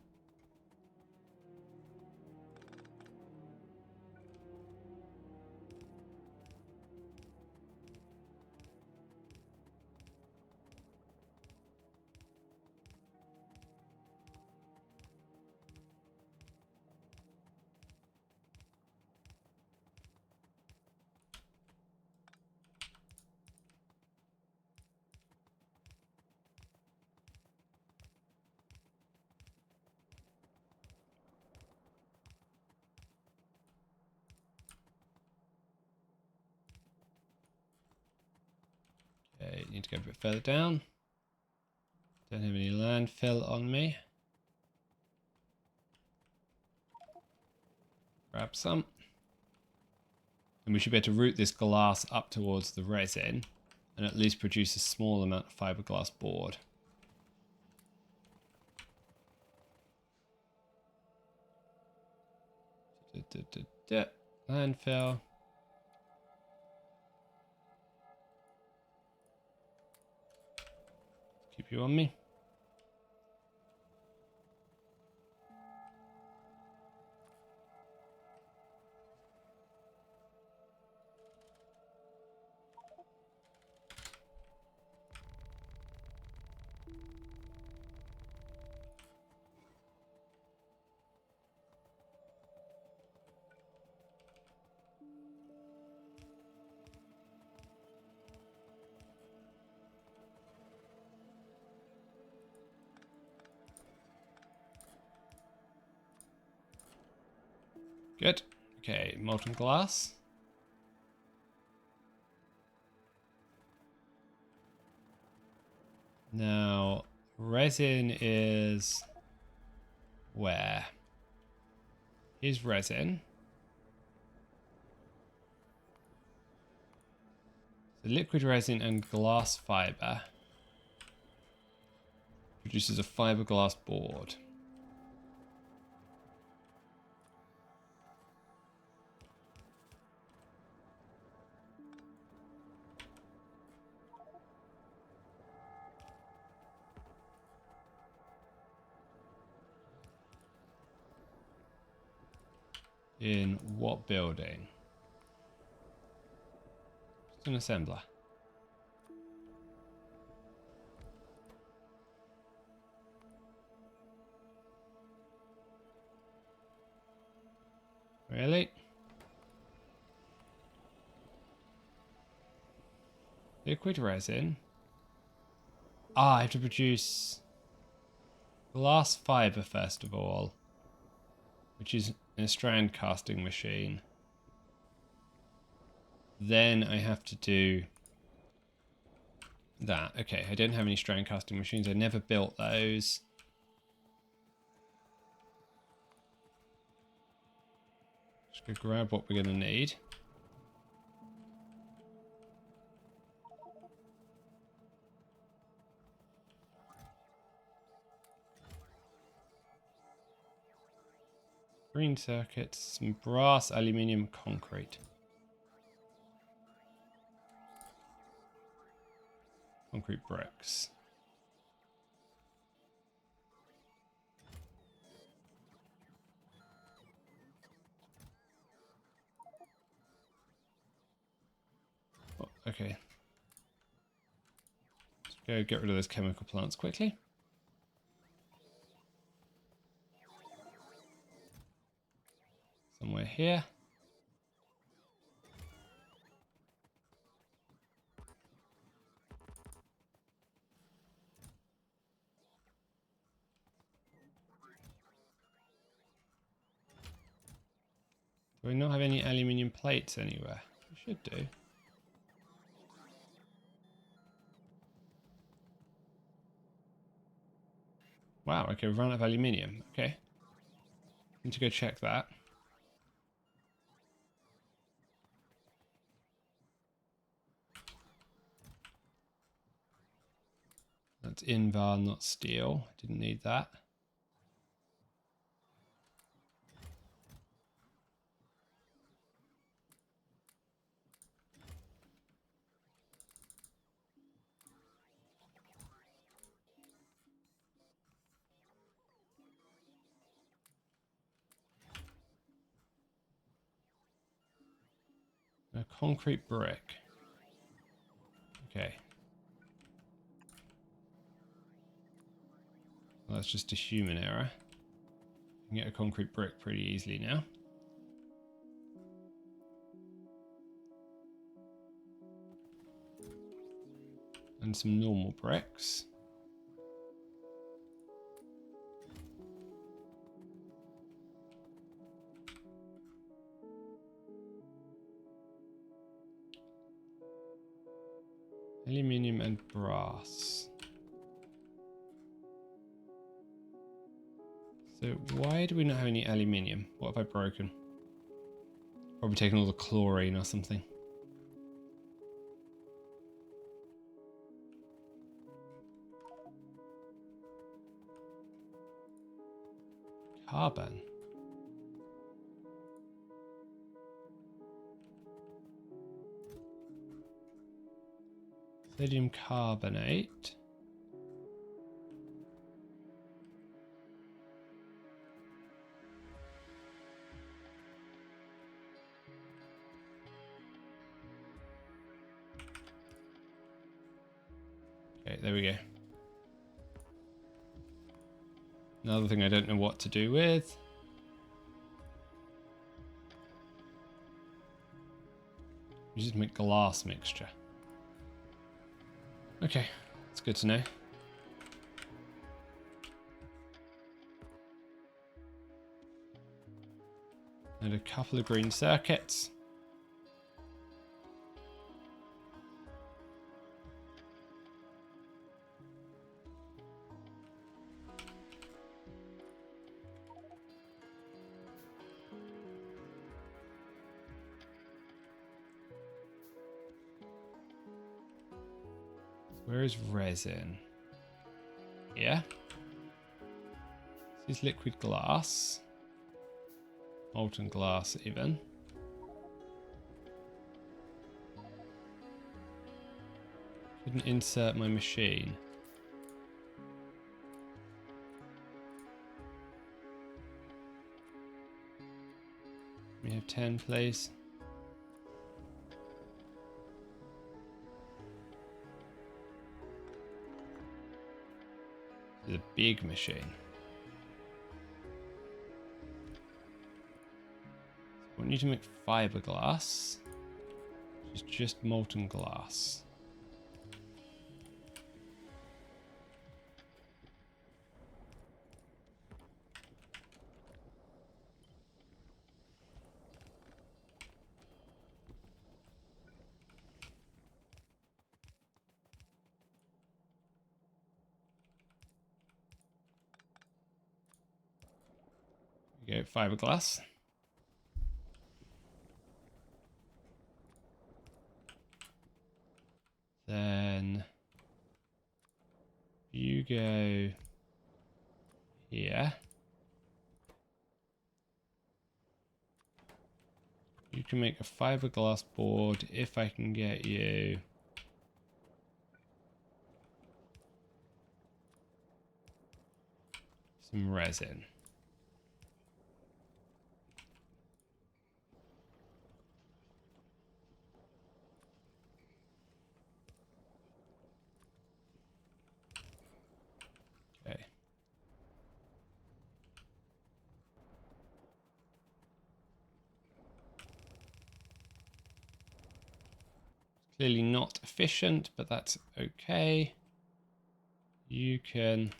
Okay, need to go a bit further down. Don't have any landfill on me. Grab some. And we should be able to route this glass up towards the resin and at least produce a small amount of fiberglass board. Landfill. Keep you on me. Good. Okay, molten glass. Now, resin is where? Here's resin. So liquid resin and glass fiber produces a fiberglass board. In what building? Just an assembler. Really? Liquid resin. Ah, I have to produce glass fiber first of all, which is a strand casting machine. Then I have to do that. Okay, I don't have any strand casting machines. I never built those. Just go grab what we're going to need. Green circuits, some brass, aluminium, concrete. concrete bricks. Oh, okay. Let's go get rid of those chemical plants quickly. Somewhere here. Do we not have any aluminium plates anywhere? We should do. Wow, okay, we've run out of aluminium. Okay. Need to go check that. That's invar, not steel. Didn't need that. A concrete brick. Okay. Well, that's just a human error. You can get a concrete brick pretty easily now. And some normal bricks. Aluminium and brass. So why do we not have any aluminium? What have I broken? Probably taken all the chlorine or something. Carbon. Sodium carbonate. Okay, there we go. Another thing I don't know what to do with. You just make glass mixture. Okay, it's good to know. And a couple of green circuits. Where is resin? Yeah. This is liquid glass. Molten glass even. Couldn't insert my machine. We have 10, please. This is a big machine. I want you to make fiberglass, which is just molten glass. There we go, fiberglass. Then you go here. You can make a fiberglass board if I can get you some resin. Okay. Clearly not efficient, but that's okay. You can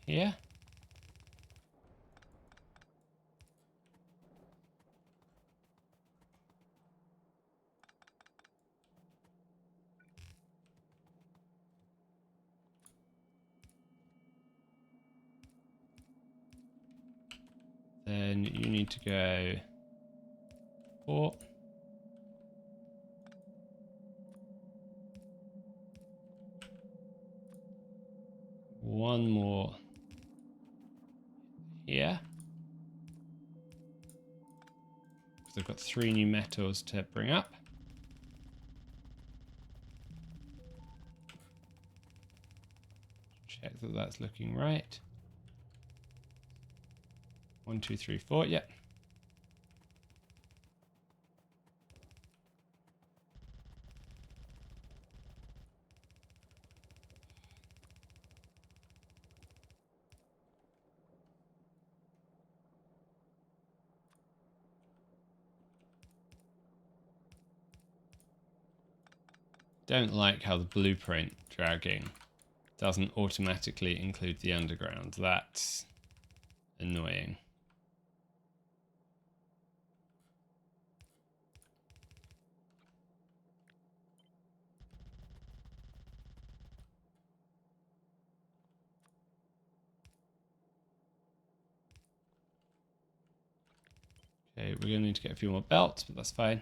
here. Then you need to go 4. One more here. Because I've got 3 new metals to bring up. Check that that's looking right. 1, 2, 3, 4. Yep. Don't like how the blueprint dragging doesn't automatically include the underground. That's annoying. Okay, we're going to need to get a few more belts, but that's fine.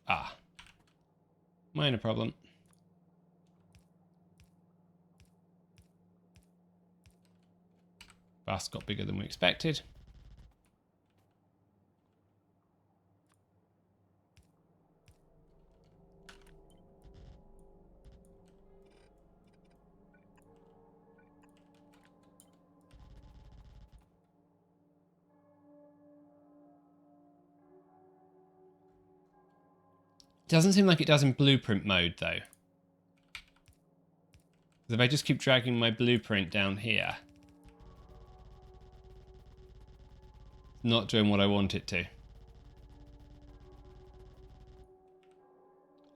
Ah, minor problem. Bus got bigger than we expected. Doesn't seem like it does in blueprint mode though. If I just keep dragging my blueprint down here, not doing what I want it to.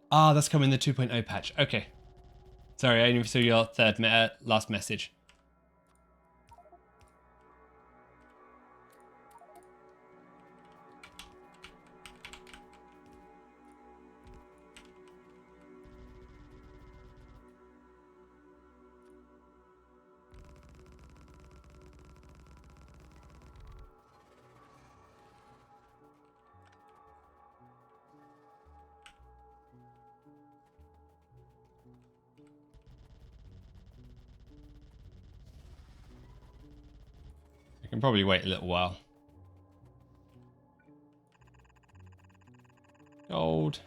Ah, that's coming in the 2.0 patch. Okay. Sorry, I only saw your last message. I can probably wait a little while. Gold.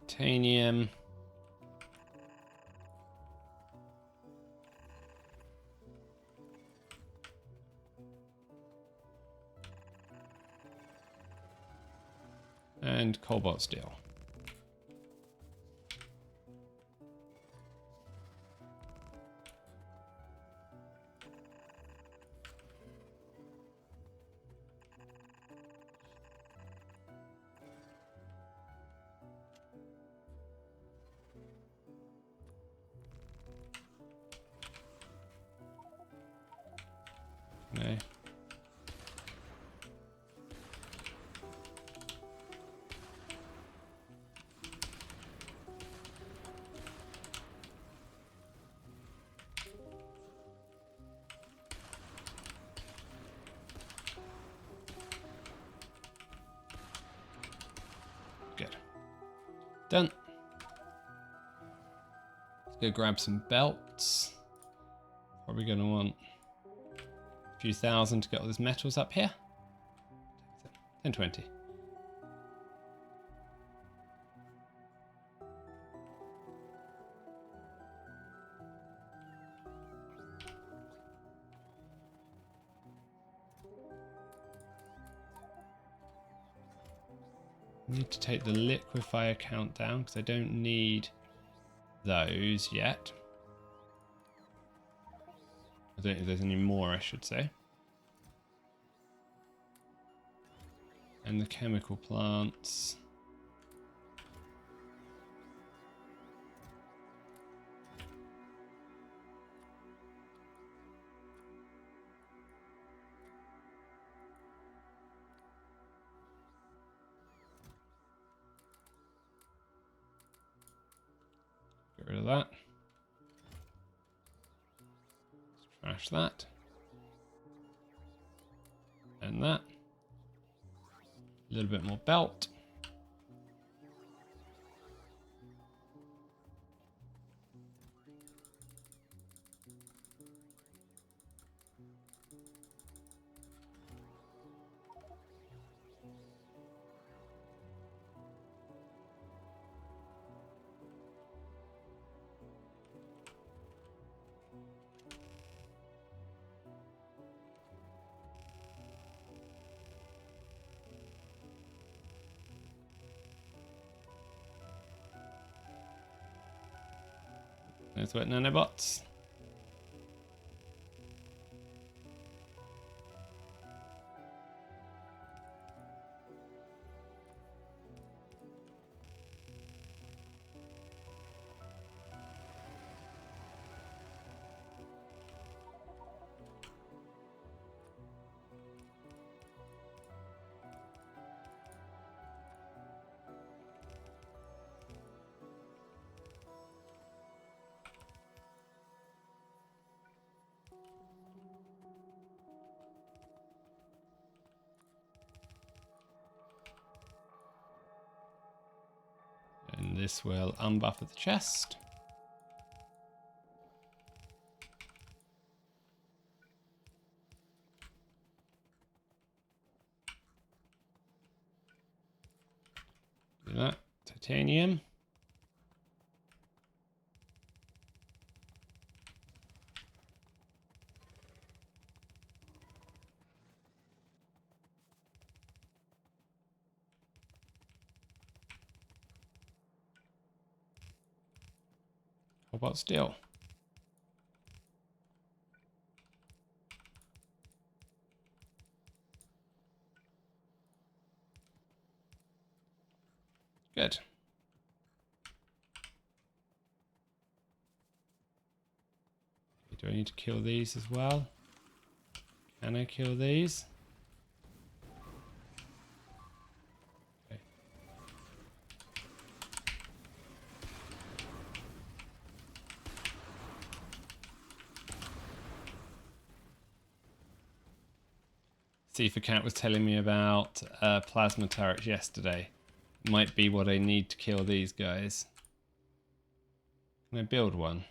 Titanium. And cobalt steel. No. Good. Done. Let's go grab some belts. Probably going to want A few thousand to get all these metals up here. 1020. Need to take the liquefier count down because I don't need those yet. I don't think there's any more, I should say. And the chemical plants. Get rid of that. Trash that. And that. A little bit more belt. There's wet nanobots. And this will unbuffer the chest. Do that. Titanium. Cobalt steel. Good. Do I need to kill these as well? Can I kill these? Okay. Seafer Cat was telling me about plasma turrets yesterday. Might be what I need to kill these guys. Can I build one?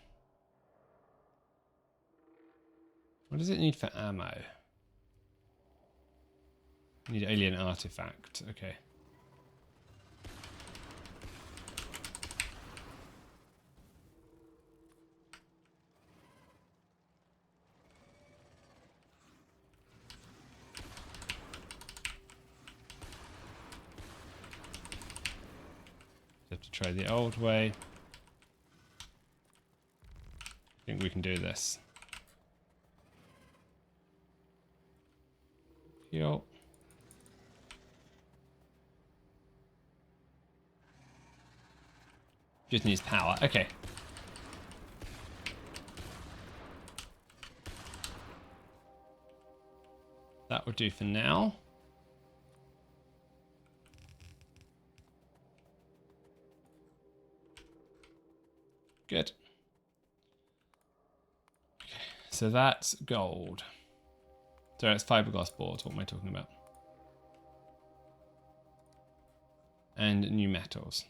What does it need for ammo? I need alien artifact. Okay. Have to try the old way. I think we can do this. Heal. Just needs power. Okay. That would do for now. Good. Okay, so that's gold. So it's fiberglass boards. What am I talking about? And new metals.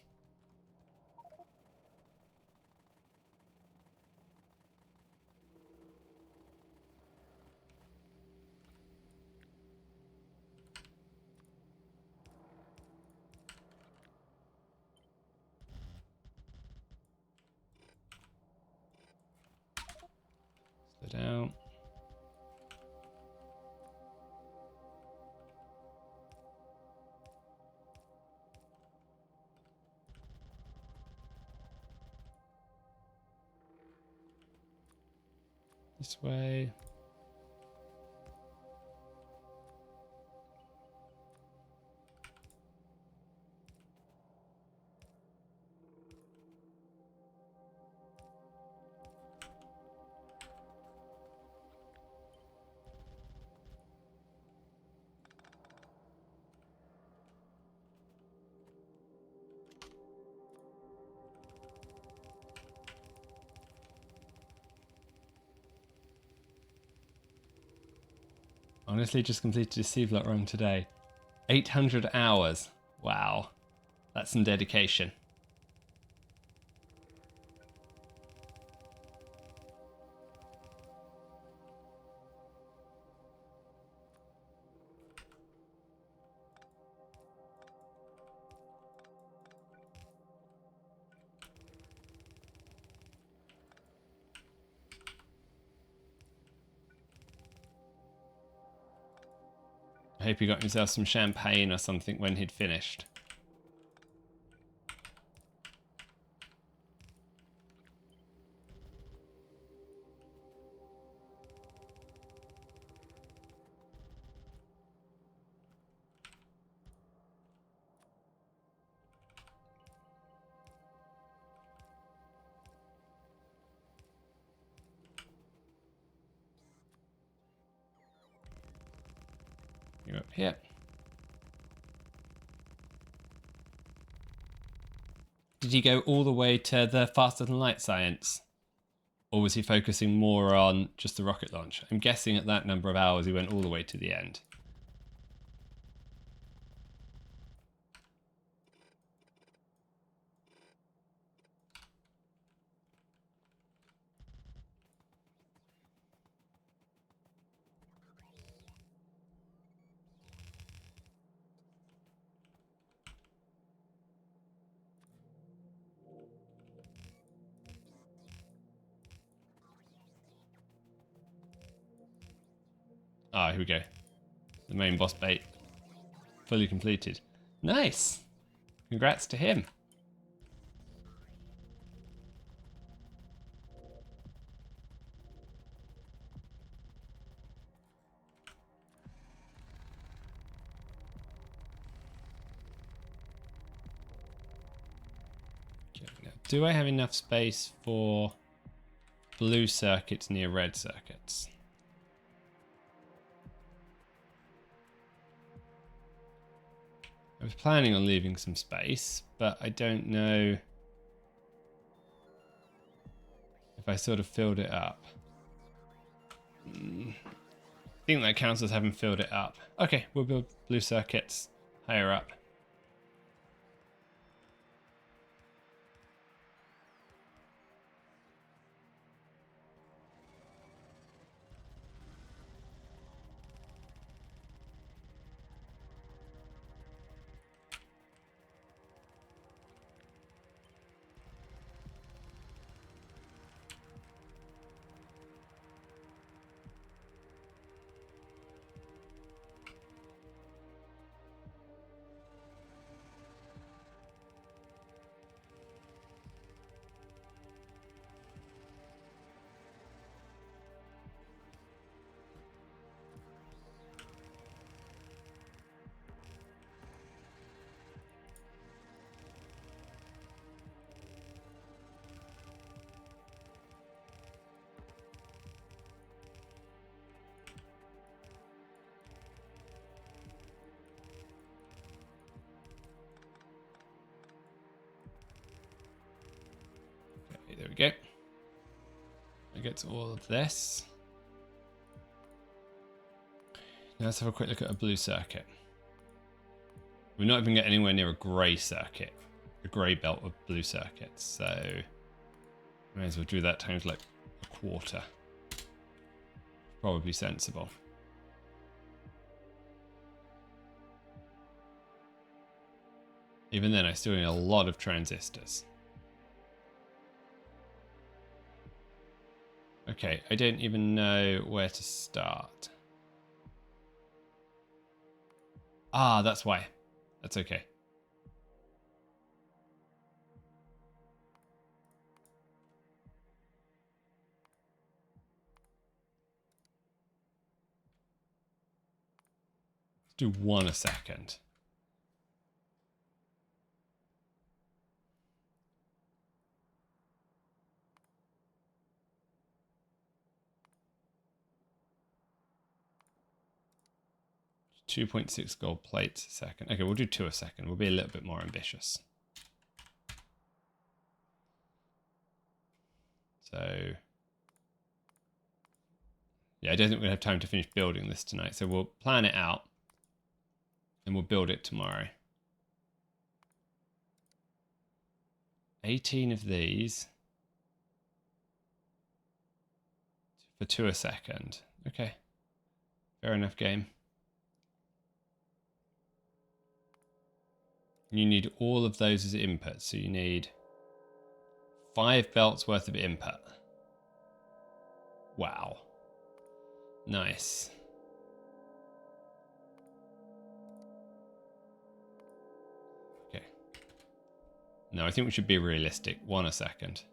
This way. Honestly, just completed a C-Block run today. 800 hours. Wow. That's some dedication. I hope he got himself some champagne or something when he'd finished. You're up here. Did he go all the way to the faster than light science? Or was he focusing more on just the rocket launch? I'm guessing at that number of hours he went all the way to the end. Ah, here we go. The main boss bait. Fully completed. Nice! Congrats to him. Okay, now, do I have enough space for blue circuits near red circuits? I was planning on leaving some space, but I don't know if I sort of filled it up. I think that counts as having filled it up. Okay, we'll build blue circuits higher up. Okay, there we go. I get to all of this. Now let's have a quick look at a blue circuit. We're not even getting anywhere near a grey circuit, a grey belt of blue circuits, so may as well do that times like a quarter. Probably sensible. Even then, I still need a lot of transistors. Okay, I don't even know where to start. Ah, that's why. That's okay. Do one a second. .6 gold plates a second. Okay, we'll do 2 a second. We'll be a little bit more ambitious. So, yeah, I don't think we're going to have time to finish building this tonight. So we'll plan it out and we'll build it tomorrow. 18 of these for 2 a second. Okay, fair enough, game. You need all of those as input. So you need 5 belts worth of input. Wow. Nice. Okay. No, I think we should be realistic. 1 a second.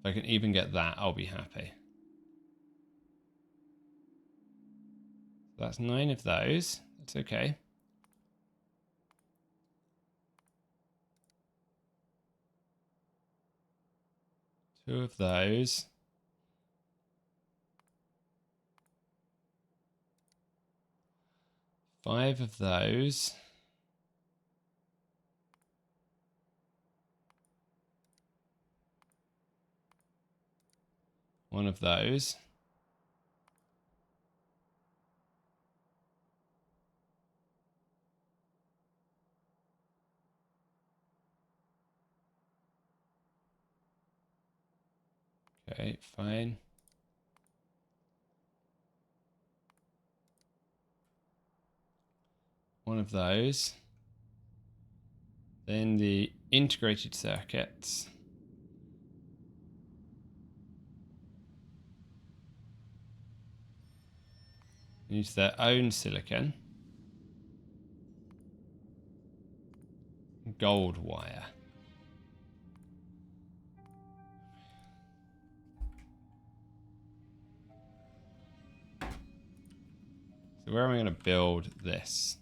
If I can even get that, I'll be happy. So that's 9 of those. That's okay. Two of those. Five of those. One of those. Okay, fine. One of those. Then the integrated circuits. Use their own silicon. Gold wire. So where am I going to build this?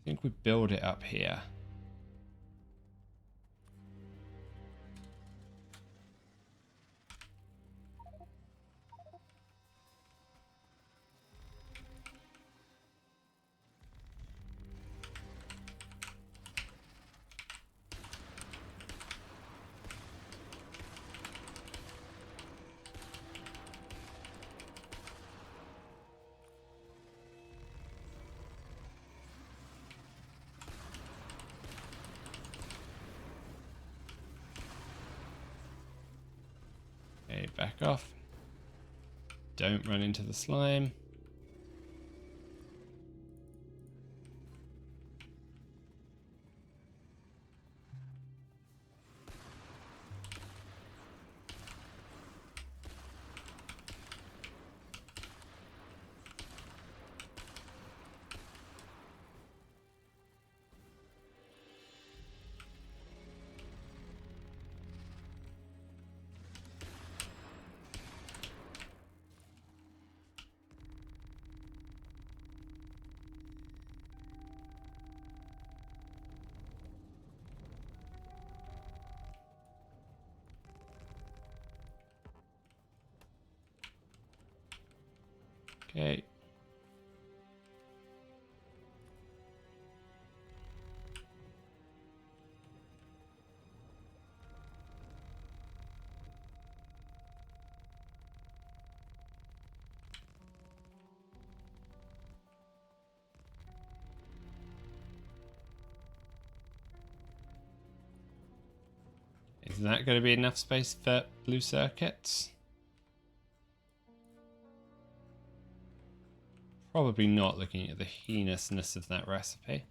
I think we build it up here. Okay, back off. Don't run into the slime. Okay. Is that going to be enough space for blue circuits? Probably not, looking at the heinousness of that recipe.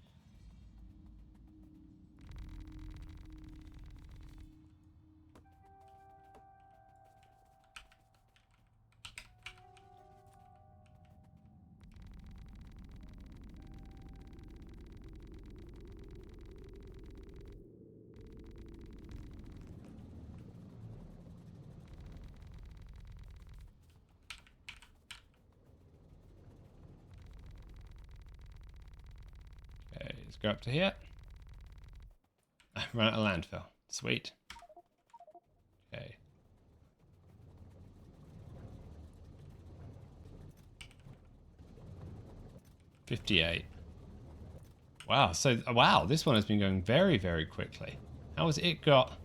Let's go up to here. Run out of landfill. Sweet. Okay. $58. Wow, so wow, this one has been going very, very quickly. How has it got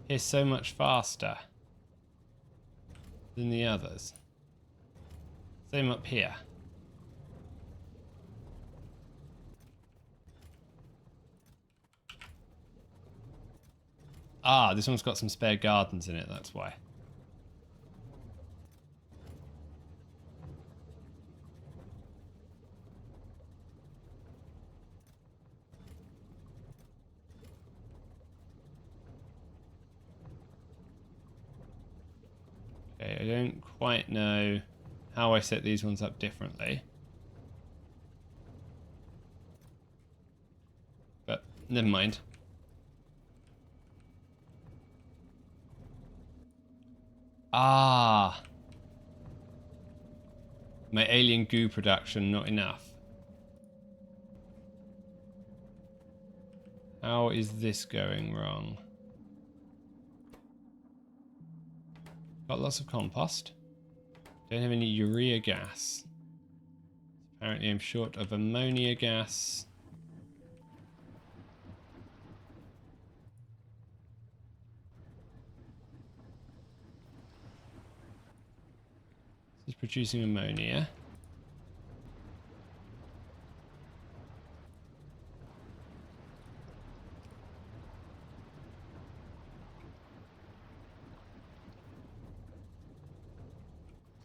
here so much faster than the others? Same up here. Ah, this one's got some spare gardens in it, that's why. Okay, I don't quite know how I set these ones up differently. But never mind. Ah. My alien goo production, not enough. How is this going wrong? Got lots of compost. Don't have any urea gas. Apparently I'm short of ammonia gas. This is producing ammonia.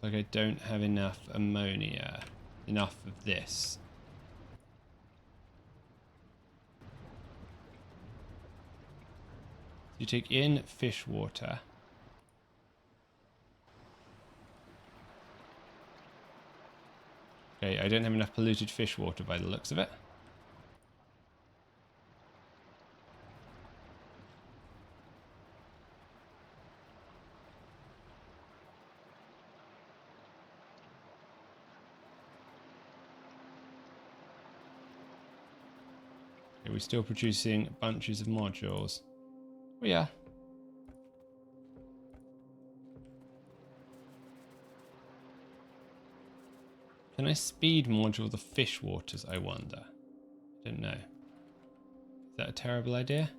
Like I don't have enough ammonia. Enough of this. You take in fish water. Okay, I don't have enough polluted fish water by the looks of it. Okay, we're still producing bunches of modules. Oh yeah. Can I speed module the fish waters, I wonder? I don't know. Is that a terrible idea?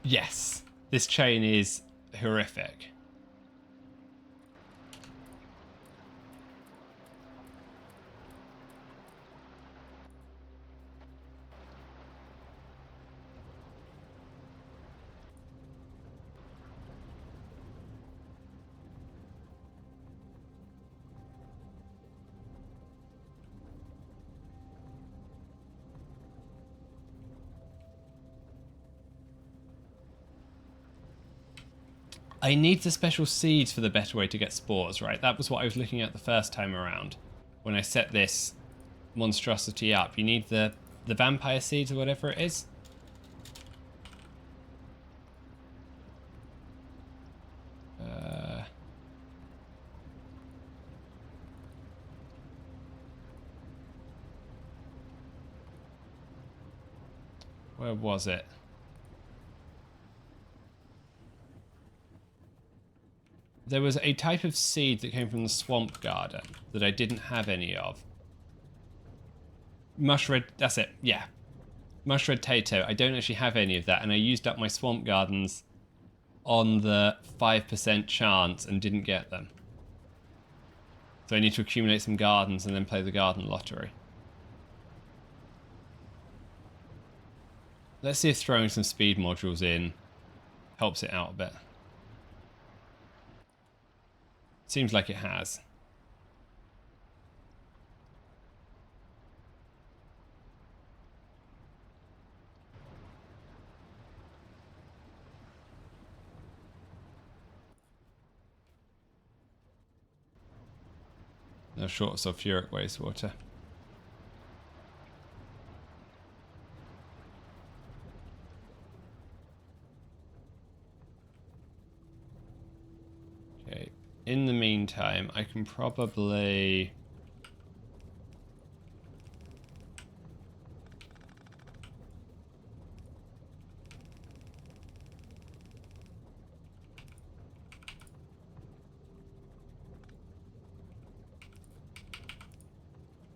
Yes. This chain is horrific. I need the special seeds for the better way to get spores, right? That was what I was looking at the first time around when I set this monstrosity up. You need the vampire seeds or whatever it is. Where was it? There was a type of seed that came from the swamp garden that I didn't have any of. Mushred, that's it, yeah. Mushred tato, I don't actually have any of that, and I used up my swamp gardens on the 5% chance and didn't get them. So I need to accumulate some gardens and then play the garden lottery. Let's see if throwing some speed modules in helps it out a bit. Seems like it has. No short of sulfuric wastewater. in the meantime, I can probably...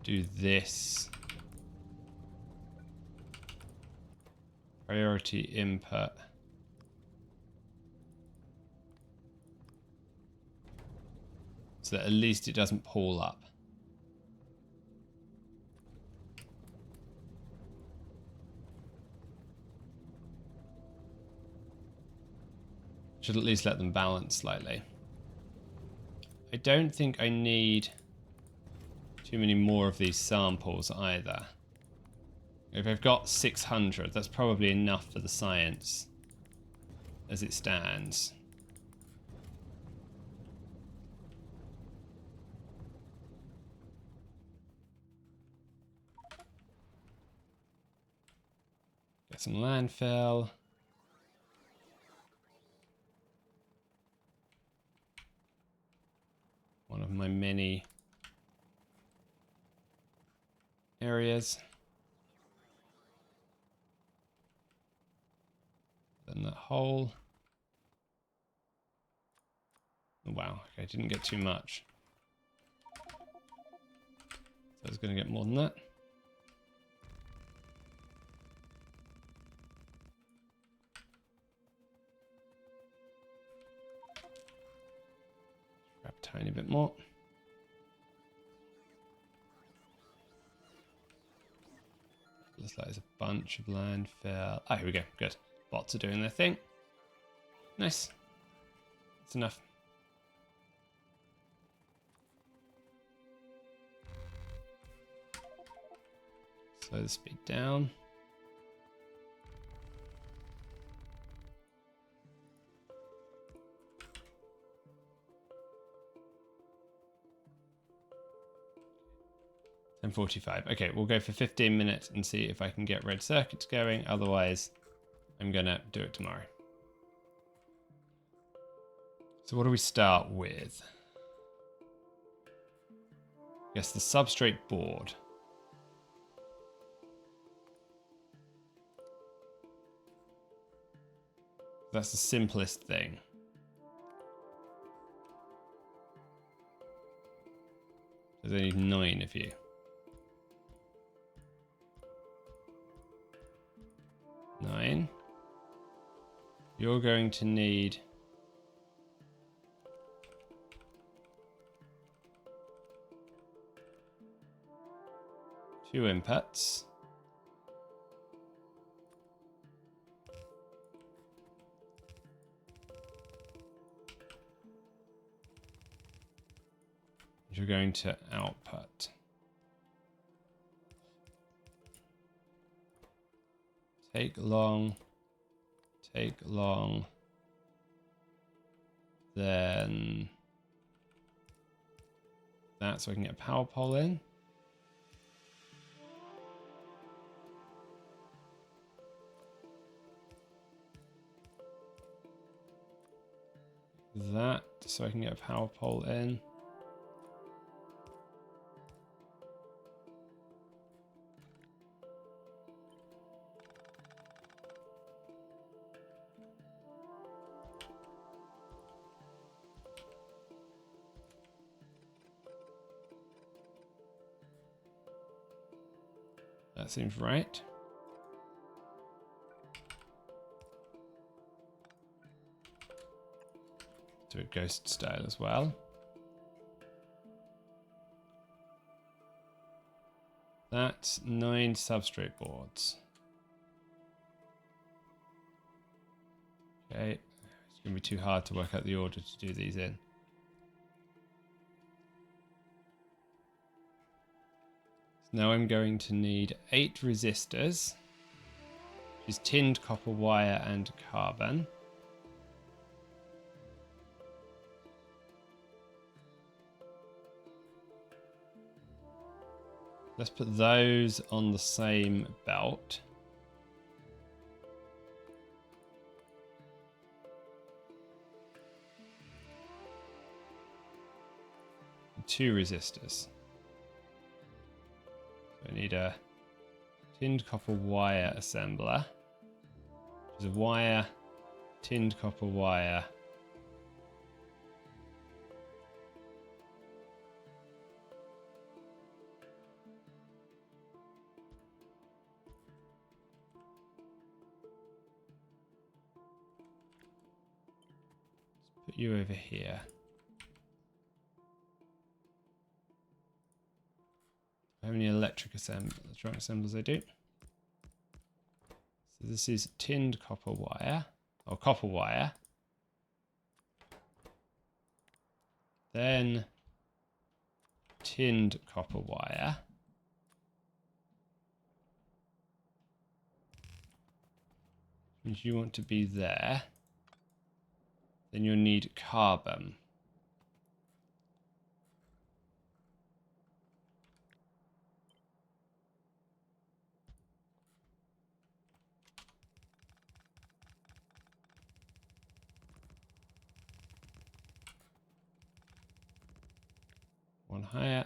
do this. Priority input. So that at least it doesn't pull up. Should at least let them balance slightly. I don't think I need too many more of these samples either. If I've got 600, that's probably enough for the science as it stands. Get some landfill. One of my many areas. Then that hole. Oh, wow, okay, didn't get too much. So I was going to get more than that. Grab a tiny bit more. Looks like there's a bunch of landfill. Ah, here we go. Good. Bots are doing their thing. Nice. That's enough. Slow the speed down. And 45. Okay, we'll go for 15 minutes and see if I can get red circuits going. Otherwise, I'm gonna do it tomorrow. So what do we start with? I guess the substrate board. That's the simplest thing. There's only 9 of you. 9. You're going to need two inputs. You're going to output. Take long, then that so I can get a power pole in. That so I can get a power pole in. That seems right. Do it ghost style as well. That's 9 substrate boards. Okay, it's going to be too hard to work out the order to do these in. Now I'm going to need 8 resistors, which is tinned copper wire and carbon. Let's put those on the same belt. 2 resistors. So I need a tinned copper wire assembler. Which is a wire, tinned copper wire. Let's put you over here. How many electronic assemblers I do? So this is tinned copper wire, or copper wire. Then tinned copper wire. Means you want to be there. Then you'll need carbon. One higher.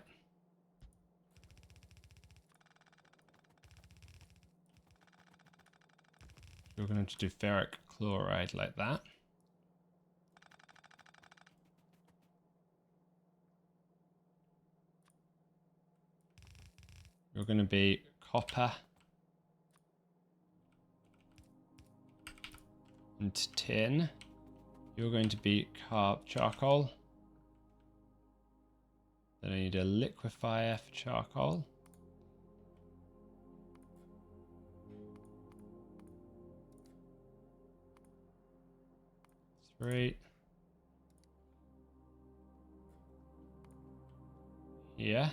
You're going to do ferric chloride like that. You're going to be copper and tin. You're going to be charcoal. Then I need a liquefier for charcoal. Three. Yeah.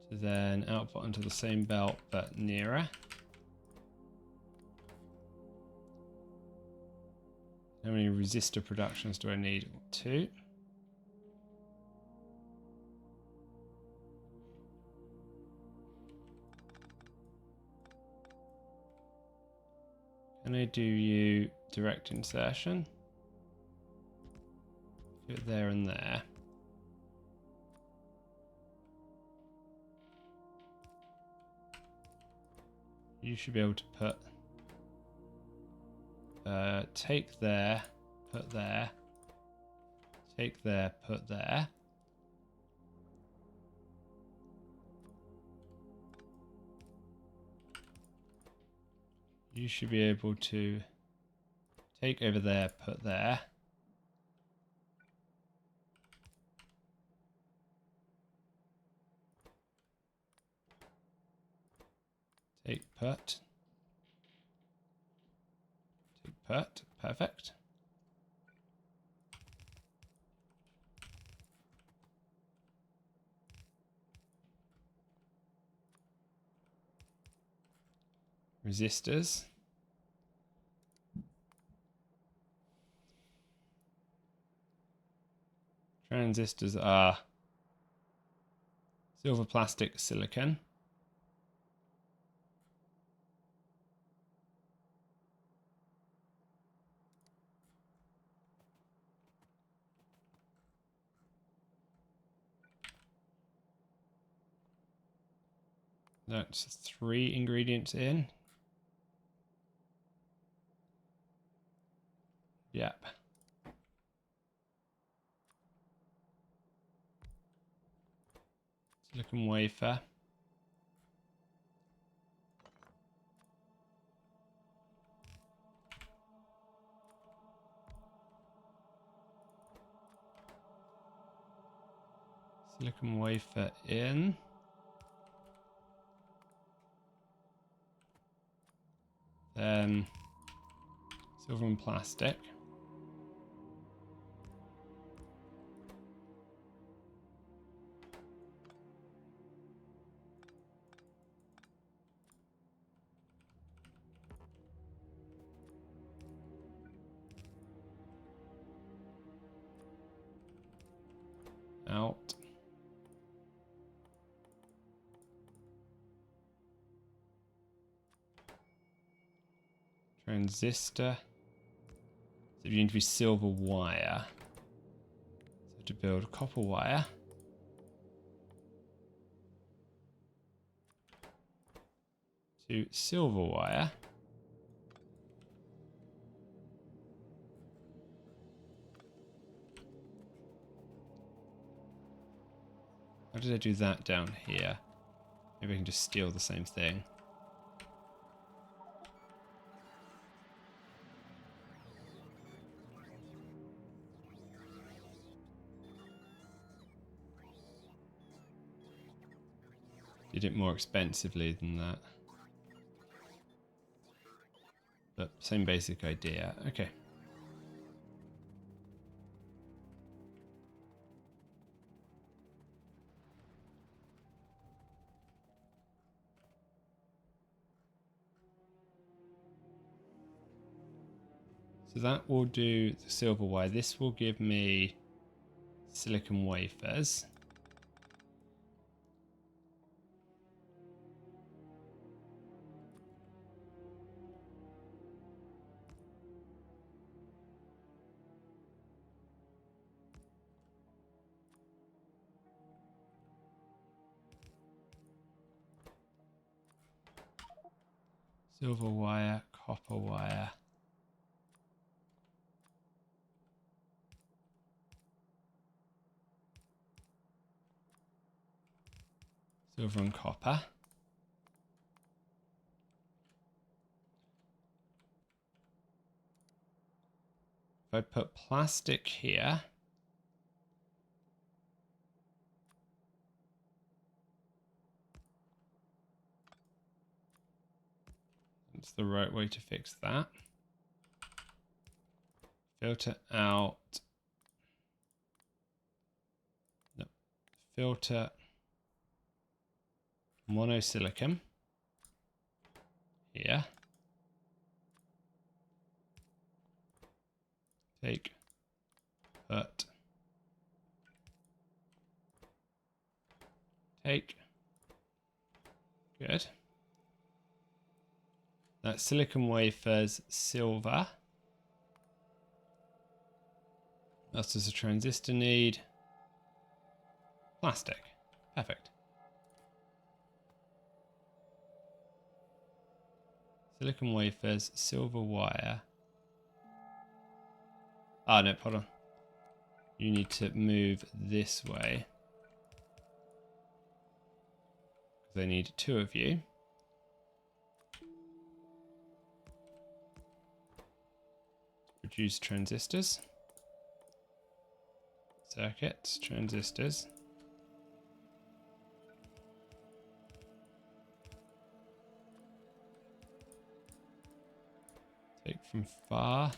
To then output onto the same belt but nearer. How many resistor productions do I need? 2. Can I do you direct insertion? Put it there and there. You should be able to put take there, put there, take there, put there. You should be able to take over there, put there. Take put. Take put. Perfect. Resistors. Transistors are silver, plastic, silicon. That's 3 ingredients in. Yep. Silicon wafer. Silicon wafer in. Then silver and plastic. Out. Transistor. So you need to be silver wire. to build copper wire. To silver wire. How did I do that down here? Maybe I can just steal the same thing. Did it more expensively than that. But same basic idea. Okay. So that will do the silver wire. This will give me silicon wafers. Silver wire, copper wire. Silver and copper. If I put plastic here, that's the right way to fix that. Filter out. No, filter monosilicon here. Take, put, take. Good. That's silicon wafers, silver. What does a transistor need? Plastic. Perfect. Silicon wafers, silver wire. Ah, no, hold on. You need to move this way. They need 2 of you. Produce transistors. Circuits, transistors. Take from far.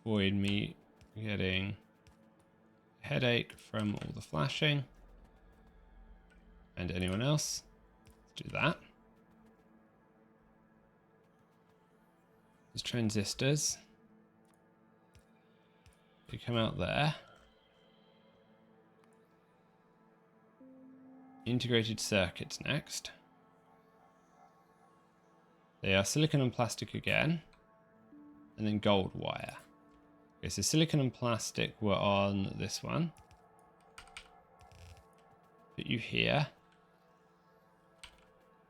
Avoid me getting a headache from all the flashing. And anyone else? Let's do that. There's transistors. They come out there. Integrated circuits next. They are silicon and plastic again. And then gold wire. Okay, so silicon and plastic were on this one. Put you here.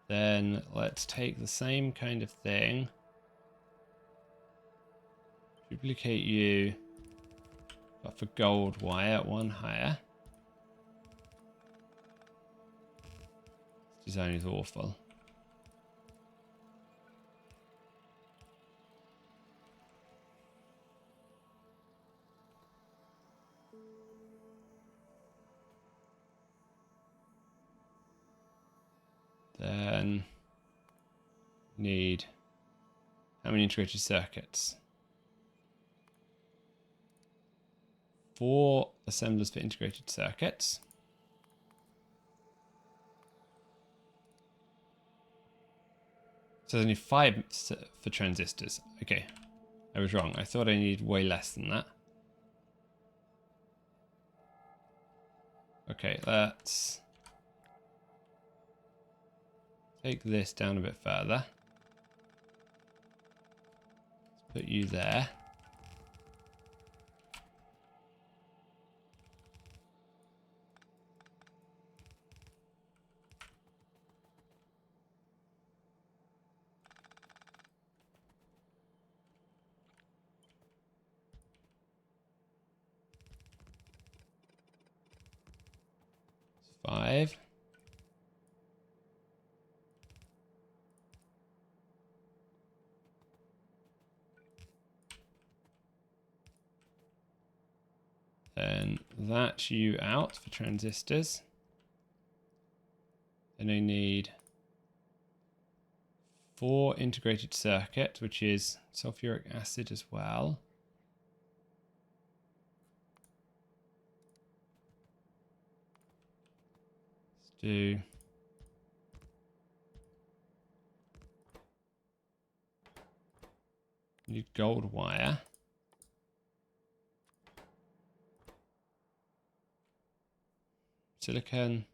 Then let's take the same kind of thing. Duplicate you. But for gold wire, 1 higher. This design is awful. Then need how many integrated circuits? 4 assemblers for integrated circuits. So there's only 5 for transistors. Okay, I was wrong. I thought I needed way less than that. Okay, let's take this down a bit further. put you there. Five. Then that's you out for transistors. Then I need 4 integrated circuit, which is sulfuric acid as well. Let's do need gold wire. Silicon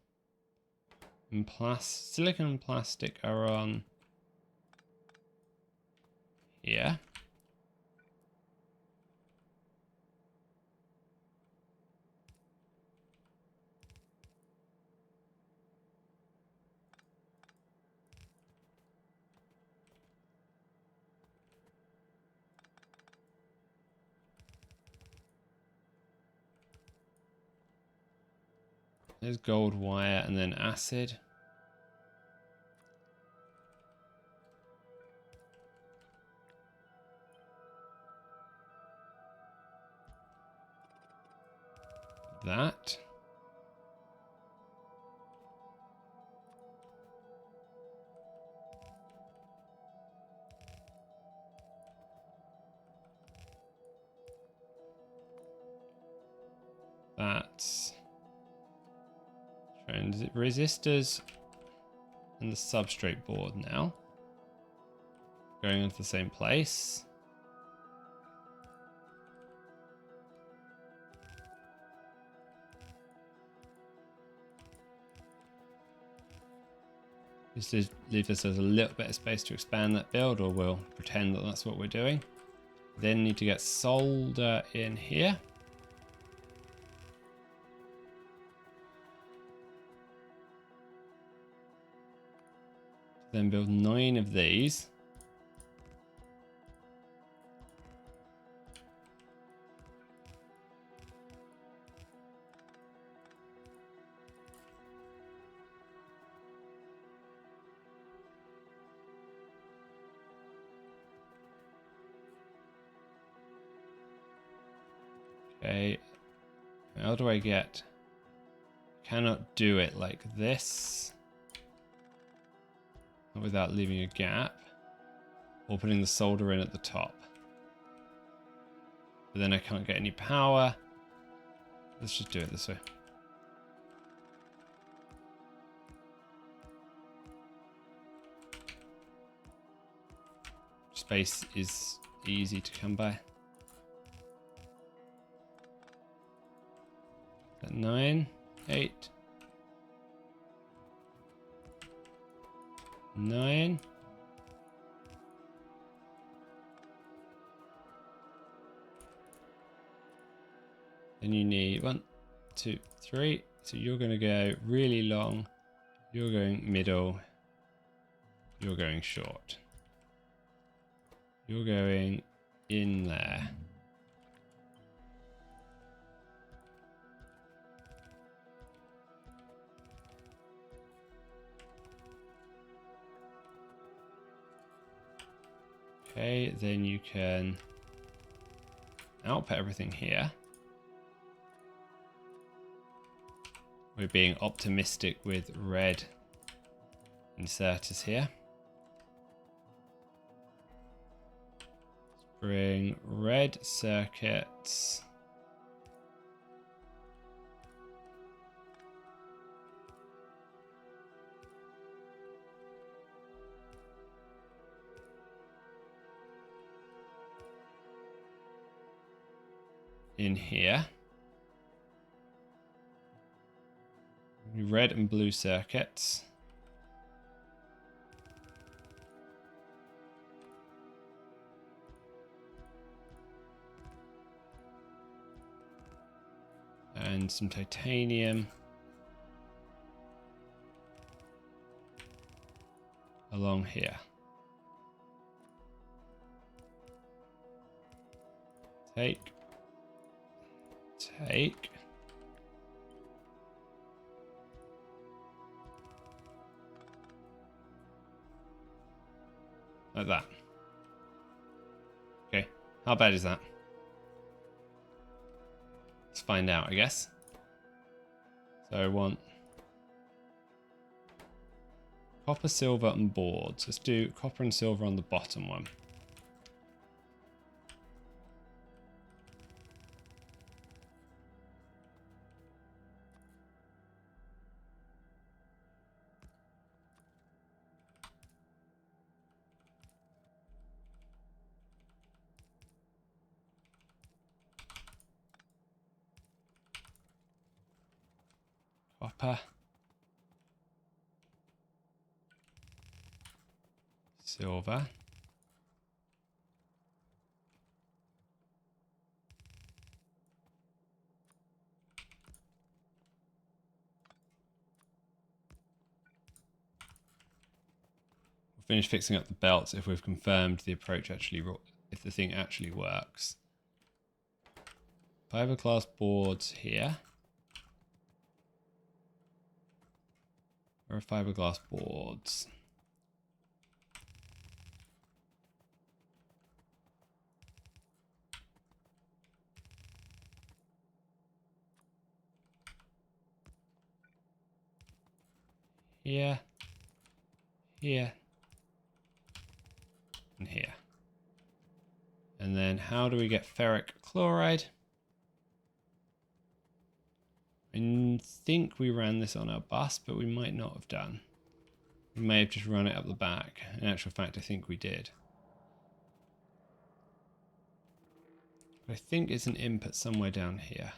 and plastic are on here. There's gold wire and then acid. That. That's resistors and the substrate board now. Going into the same place. Just leave us as a little bit of space to expand that build, or we'll pretend that that's what we're doing. Then need to get solder in here. Then build 9 of these. Okay, how do I get? Cannot do it like this. Not without leaving a gap. Or putting the solder in at the top. But then I can't get any power. Let's just do it this way. Space is easy to come by. At 9, 8, 9. Then you need 1, 2, 3. So you're going to go really long. You're going middle. You're going short. You're going in there. Okay, then you can output everything here. We're being optimistic with red inserters here. Let's bring red circuits. In here. Red and blue circuits. and some titanium along here. Take. Like that. Okay, how bad is that? Let's find out, I guess. So I want copper, silver, and boards. Let's do copper and silver on the bottom one. Copper. Silver. We'll finish fixing up the belts if we've confirmed the approach actually, if the thing actually works. Fiberglass boards here. Where are fiberglass boards? Here. Here. And here. And then how do we get ferric chloride? I think we ran this on our bus, but we might not have done. We may have just run it up the back. In actual fact, I think we did. But I think it's an input somewhere down here.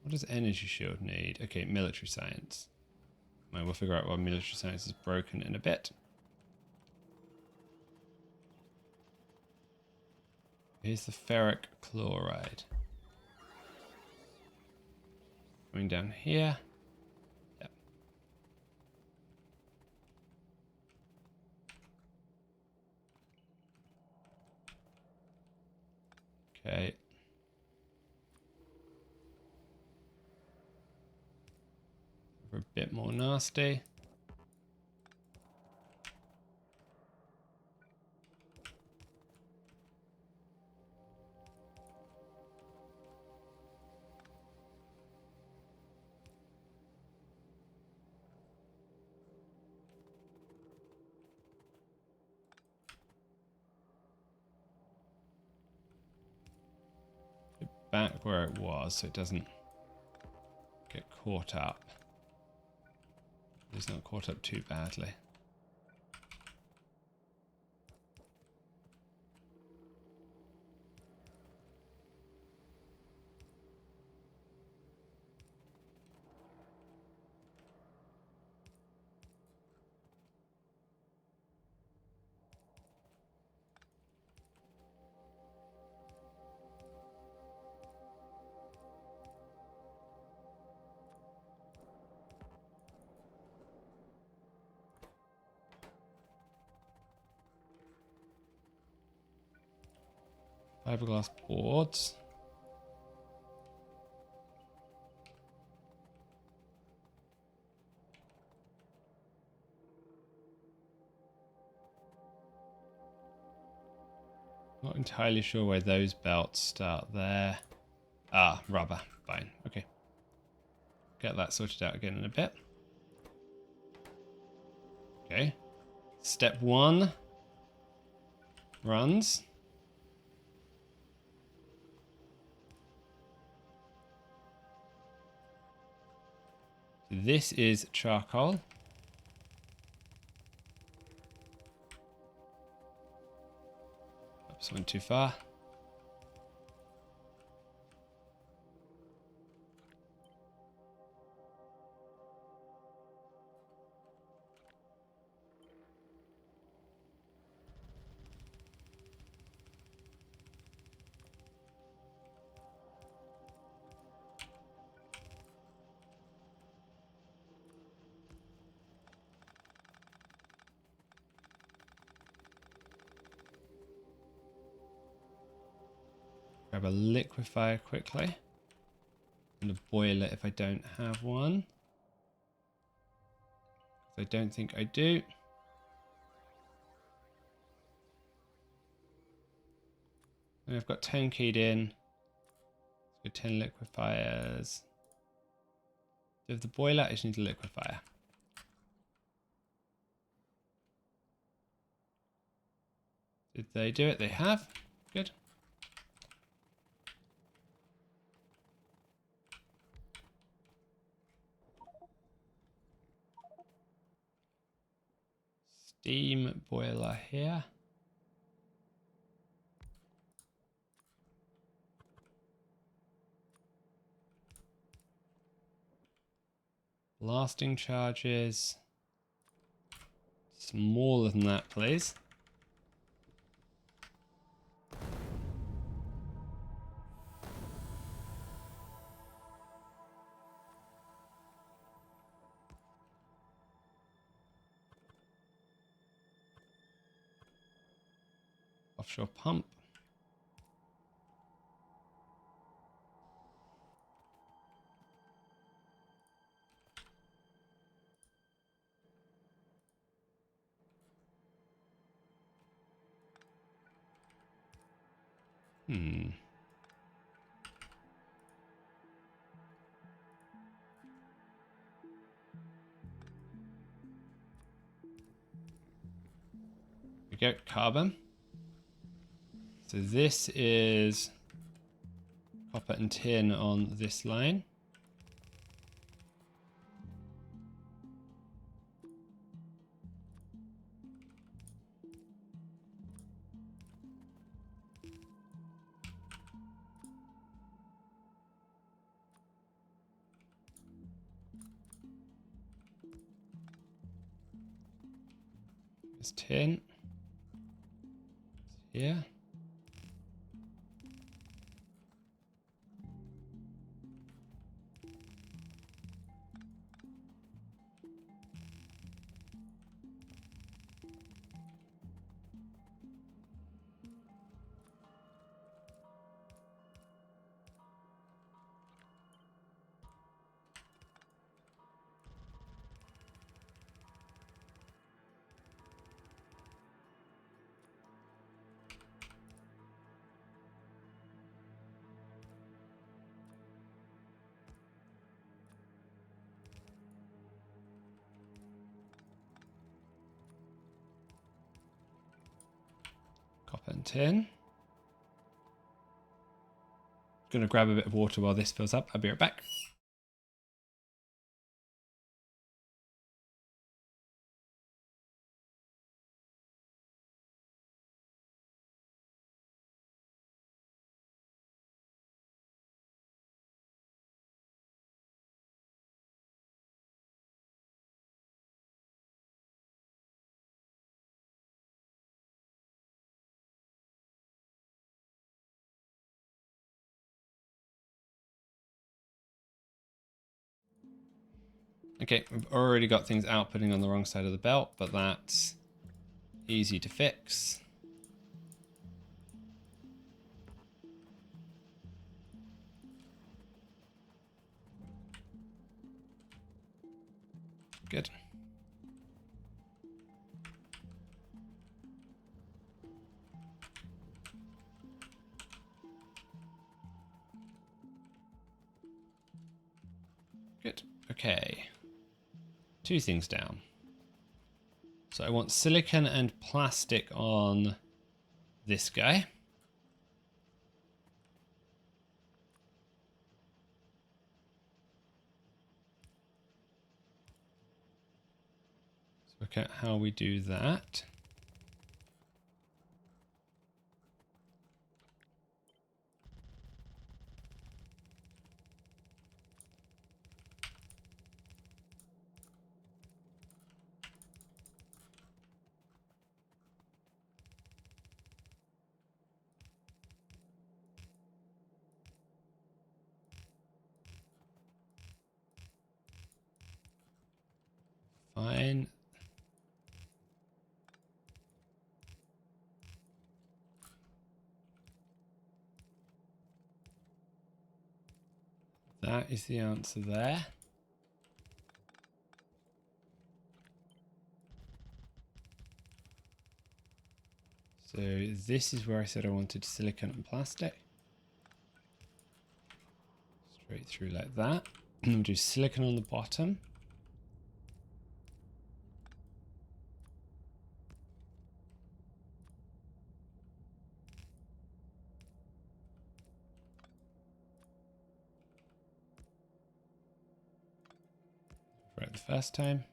What does energy shield need? Okay, military science. Well, we'll figure out why military science is broken in a bit. Here's the ferric chloride. Going down here. Yep. Okay. We're a bit more nasty. Back where it was so it doesn't get caught up. It's not caught up too badly. Fiberglass boards. Not entirely sure where those belts start there. Ah, rubber. Fine. Okay. Get that sorted out again in a bit. Okay. Step 1 runs. This is charcoal. Oops, went too far. Grab a liquefier quickly. And a boiler if I don't have one. I don't think I do. And I've got 10 keyed in. So 10 liquefiers. Do I have the boiler? I just need a liquefier. Did they do it? They have. Good. Steam boiler here. Blasting charges. Smaller than that, please. Offshore pump. We go carbon. So this is copper and tin on this line. It's tin. Here. Copper and tin. Gonna grab a bit of water while this fills up. I'll be right back. Okay, we've already got things outputting on the wrong side of the belt, but that's easy to fix. Good. Good. Okay. Two things down. So I want silicon and plastic on this guy. Let's look at how we do that. Fine. That is the answer there. So this is where I said I wanted silicon and plastic. Straight through like that. And we'll do silicon on the bottom. Right the first time.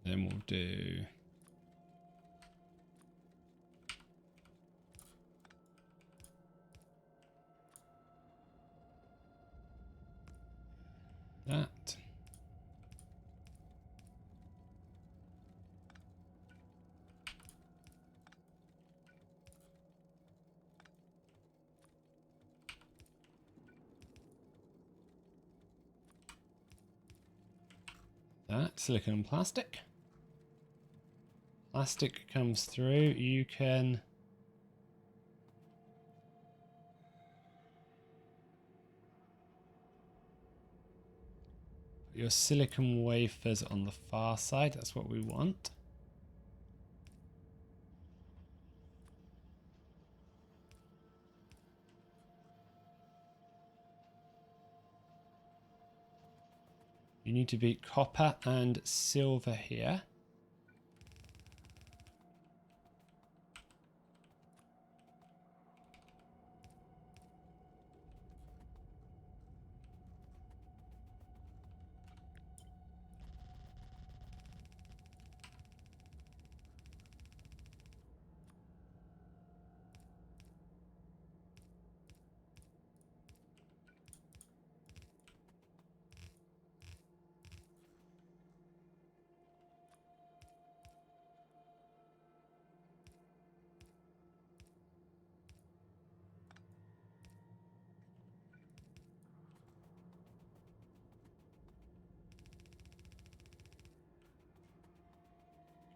Then we'll do that. That, silicon and plastic. Plastic comes through, you can put your silicon wafers on the far side, that's what we want. You need to beat copper and silver here.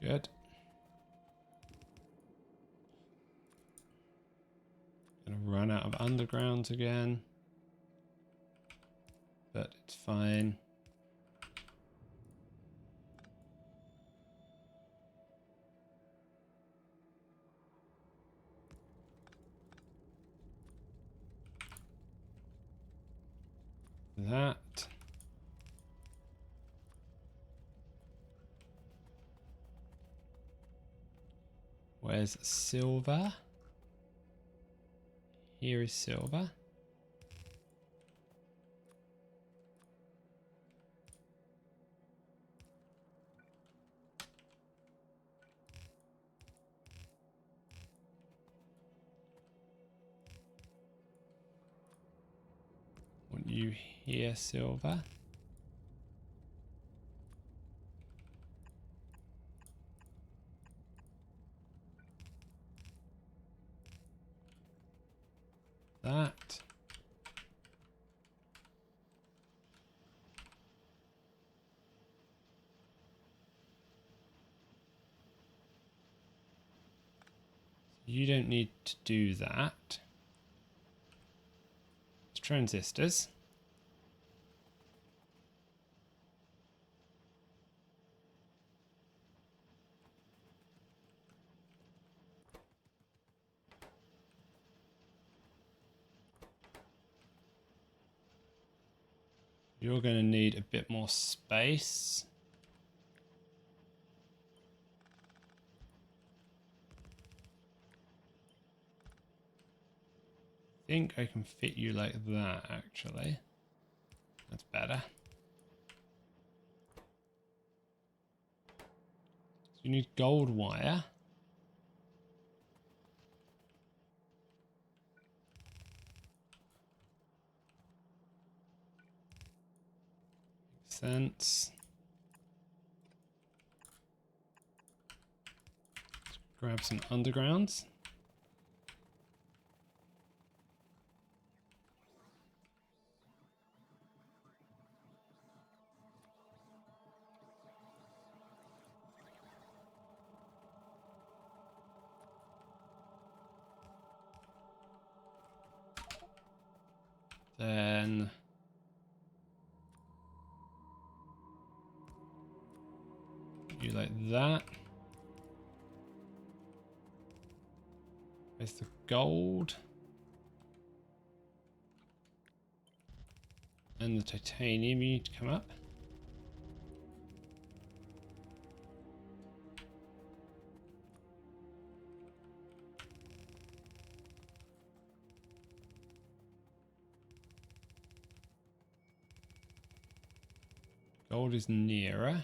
Good. Gonna run out of undergrounds again, but it's fine. That. Where's silver? Here is silver. Want you here, silver. That. You don't need to do that. It's transistors. You're going to need a bit more space. I think I can fit you like that, actually. That's better. So you need gold wire. Makes sense. Let's grab some undergrounds. Then you like that. Where's the gold? And the titanium, you need to come up. Gold is nearer.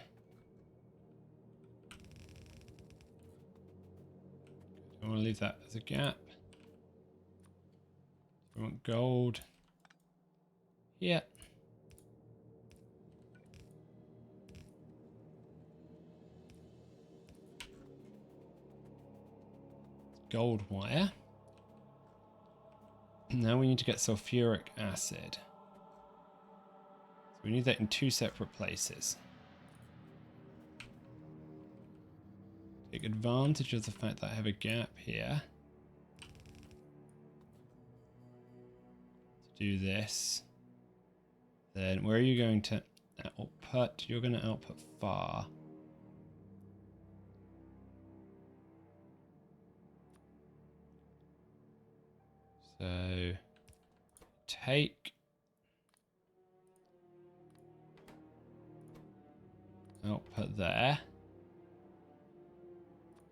I want to leave that as a gap. I want gold. Yeah. Gold wire. Now we need to get sulfuric acid. So we need that in 2 separate places. Take advantage of the fact that I have a gap here. To do this. Then where are you going to output? You're going to output far. So take output there.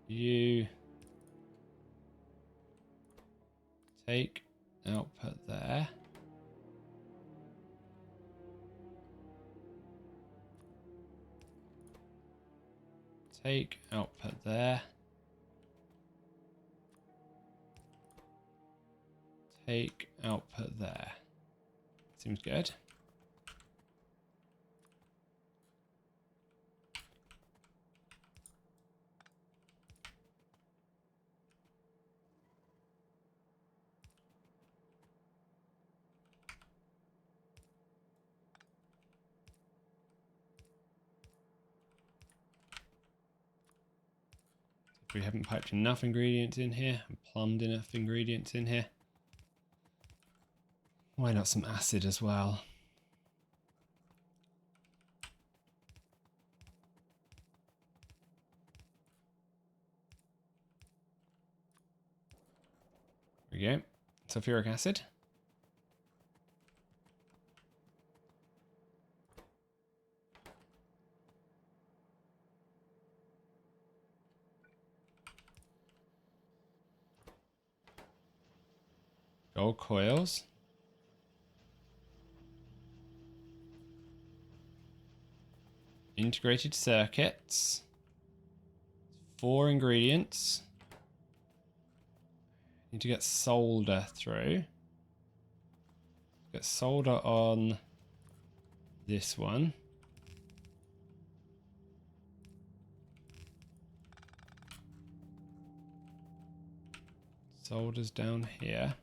You take output there. Take output there. Take output there. Seems good. If we haven't piped enough ingredients in here and plumbed enough ingredients in here, why not some acid as well? There we go. Sulfuric acid. Gold coils. Integrated circuits. 4 ingredients. Need to get solder through. Get solder on this one. Solder's down here.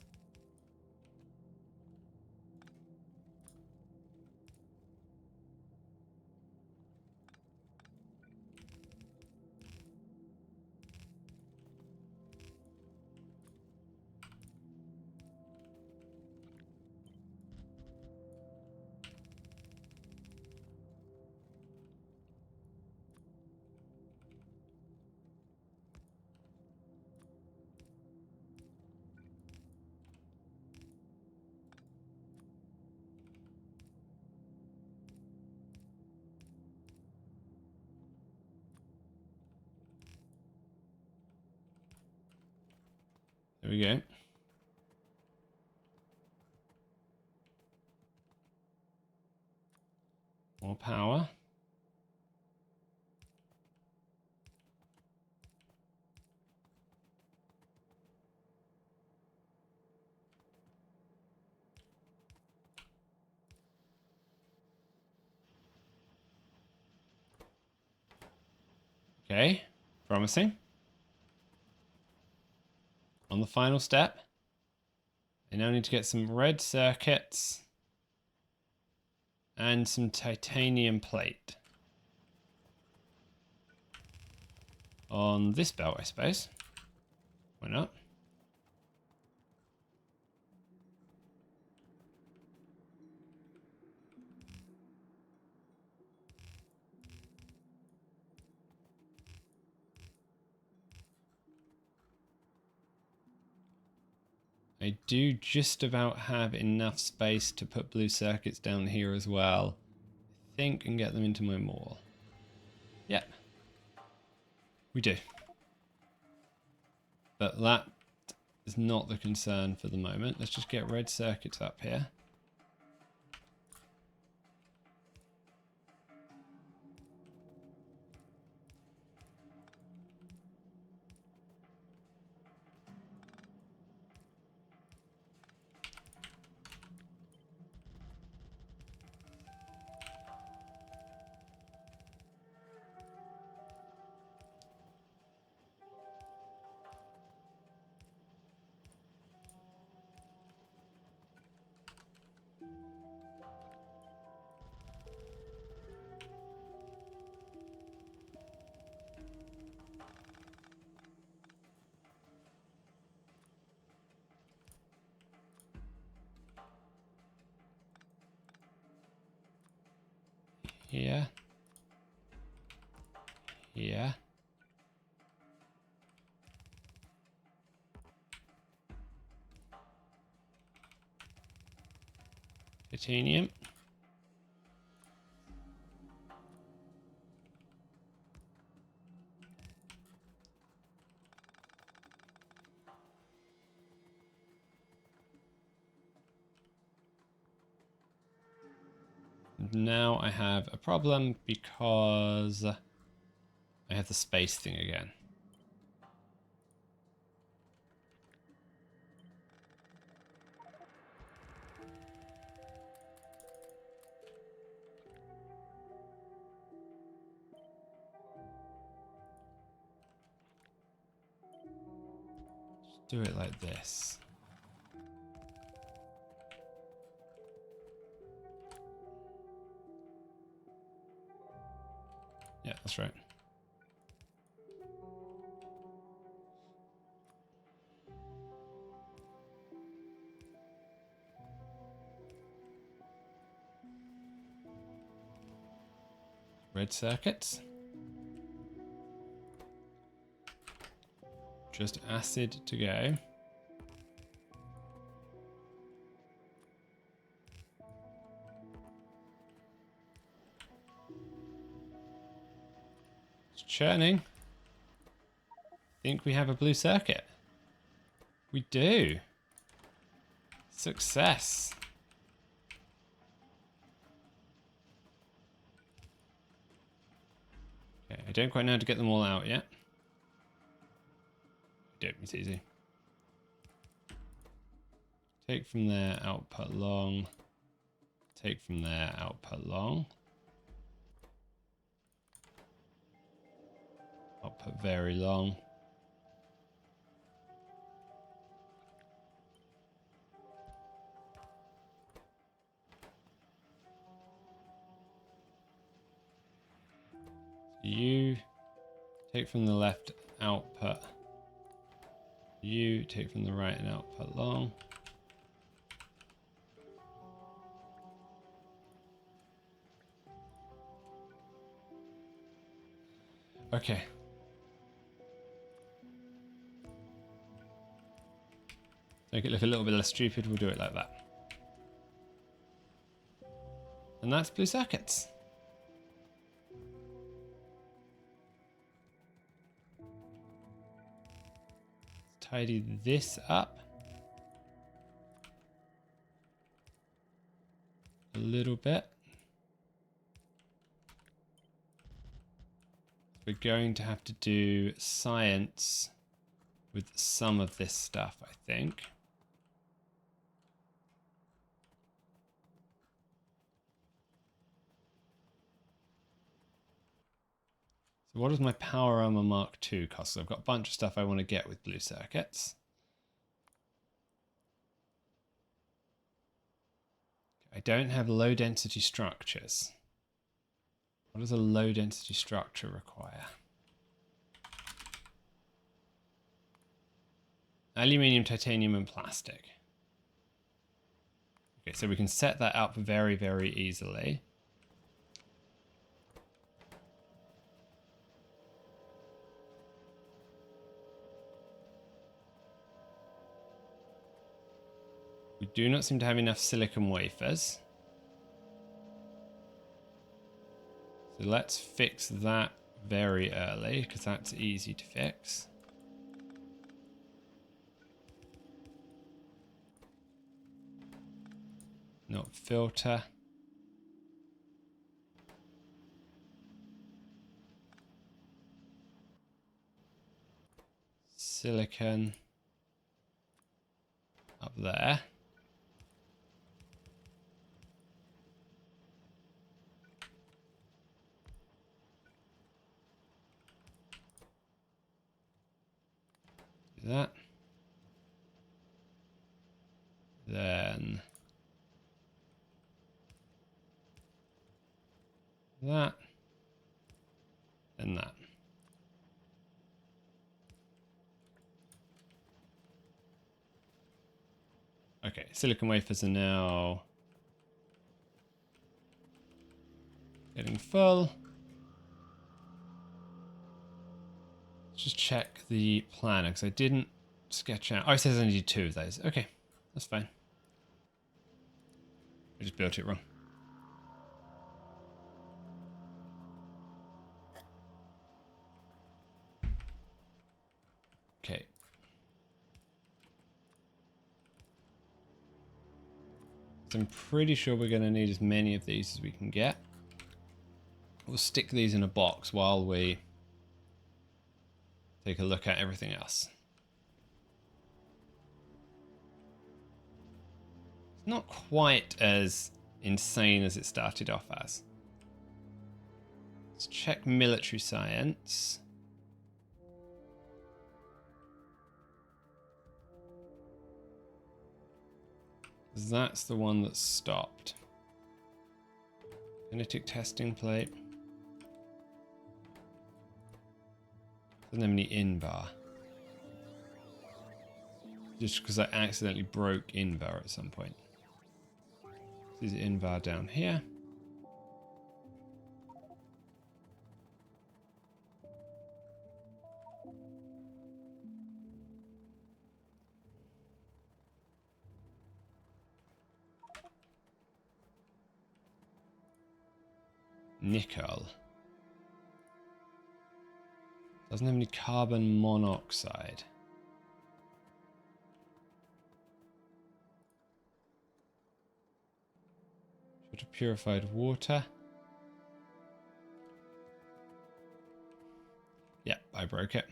There we go. More power. Okay, promising. On the final step, I now need to get some red circuits and some titanium plate. On this belt, I suppose. Why not? I do just about have enough space to put blue circuits down here as well. I think, and get them into my mall. Yep. We do. But that is not the concern for the moment. Let's just get red circuits up here. Here. Here. Titanium. Now I have a problem because I have the space thing again. Just do it like this. Yeah, that's right. Red circuits. Just acid to go. It's churning. Think we have a blue circuit. We do. Success. Okay, I don't quite know how to get them all out yet. I don't, it's easy. Take from there, output long. Take from there, output long. Output very long. You take from the left, output. You take from the right and output long. Okay. Make it look a little bit less stupid, we'll do it like that. And that's blue circuits. Tidy this up a little bit. We're going to have to do science with some of this stuff, I think. So what does my Power Armor Mark II cost? So I've got a bunch of stuff I want to get with blue circuits. I don't have low density structures. What does a low density structure require? Aluminium, titanium, and plastic. Okay, so we can set that up very, very easily. We do not seem to have enough silicon wafers. So let's fix that very early, because that's easy to fix. Not filter. Silicon. Up there. Do that. Then that. And that. Okay, silicon wafers are now getting full. Let's just check the planner because I didn't sketch out. Oh, it says I need 2 of those. Okay, that's fine. I just built it wrong. Okay. So I'm pretty sure we're going to need as many of these as we can get. We'll stick these in a box while we take a look at everything else. It's not quite as insane as it started off as. Let's check military science. That's the one that stopped. Kinetic testing plate. Doesn't have any invar. Just because I accidentally broke invar at some point. This is invar down here. Nickel. Doesn't have any carbon monoxide. Short of purified water. Yep, I broke it.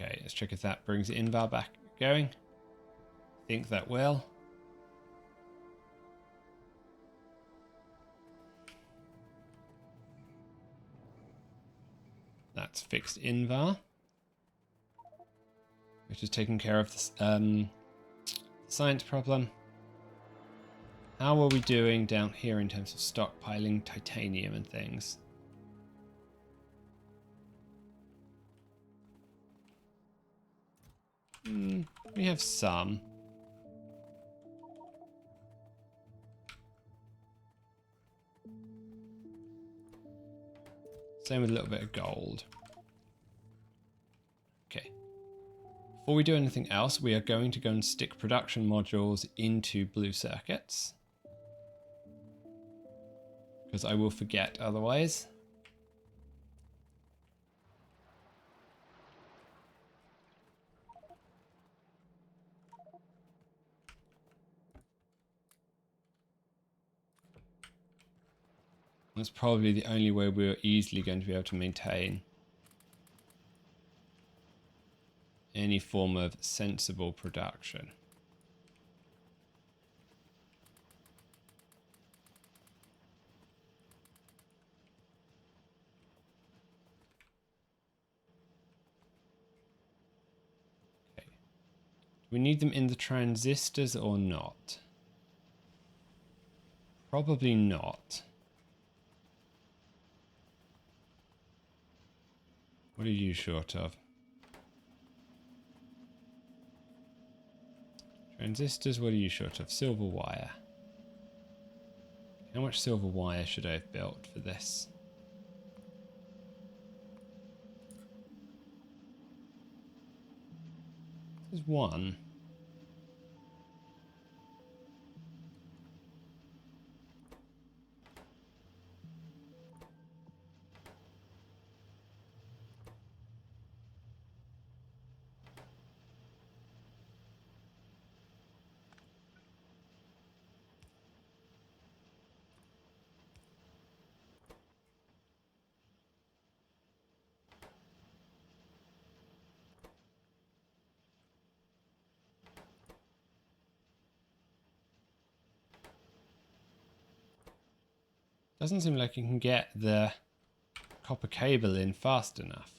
Okay, let's check if that brings the invar back going. I think that will. That's fixed invar, which is taking care of this science problem. How are we doing down here in terms of stockpiling titanium and things? We have some. Same with a little bit of gold. Okay. Before we do anything else, we are going to go and stick production modules into blue circuits. Because I will forget otherwise. That's probably the only way we're easily going to be able to maintain any form of sensible production. Okay. Do we need them in the transistors or not? Probably not. What are you short of? Transistors, what are you short of? Silver wire. How much silver wire should I have built for this? There's one. Doesn't seem like it can get the copper cable in fast enough.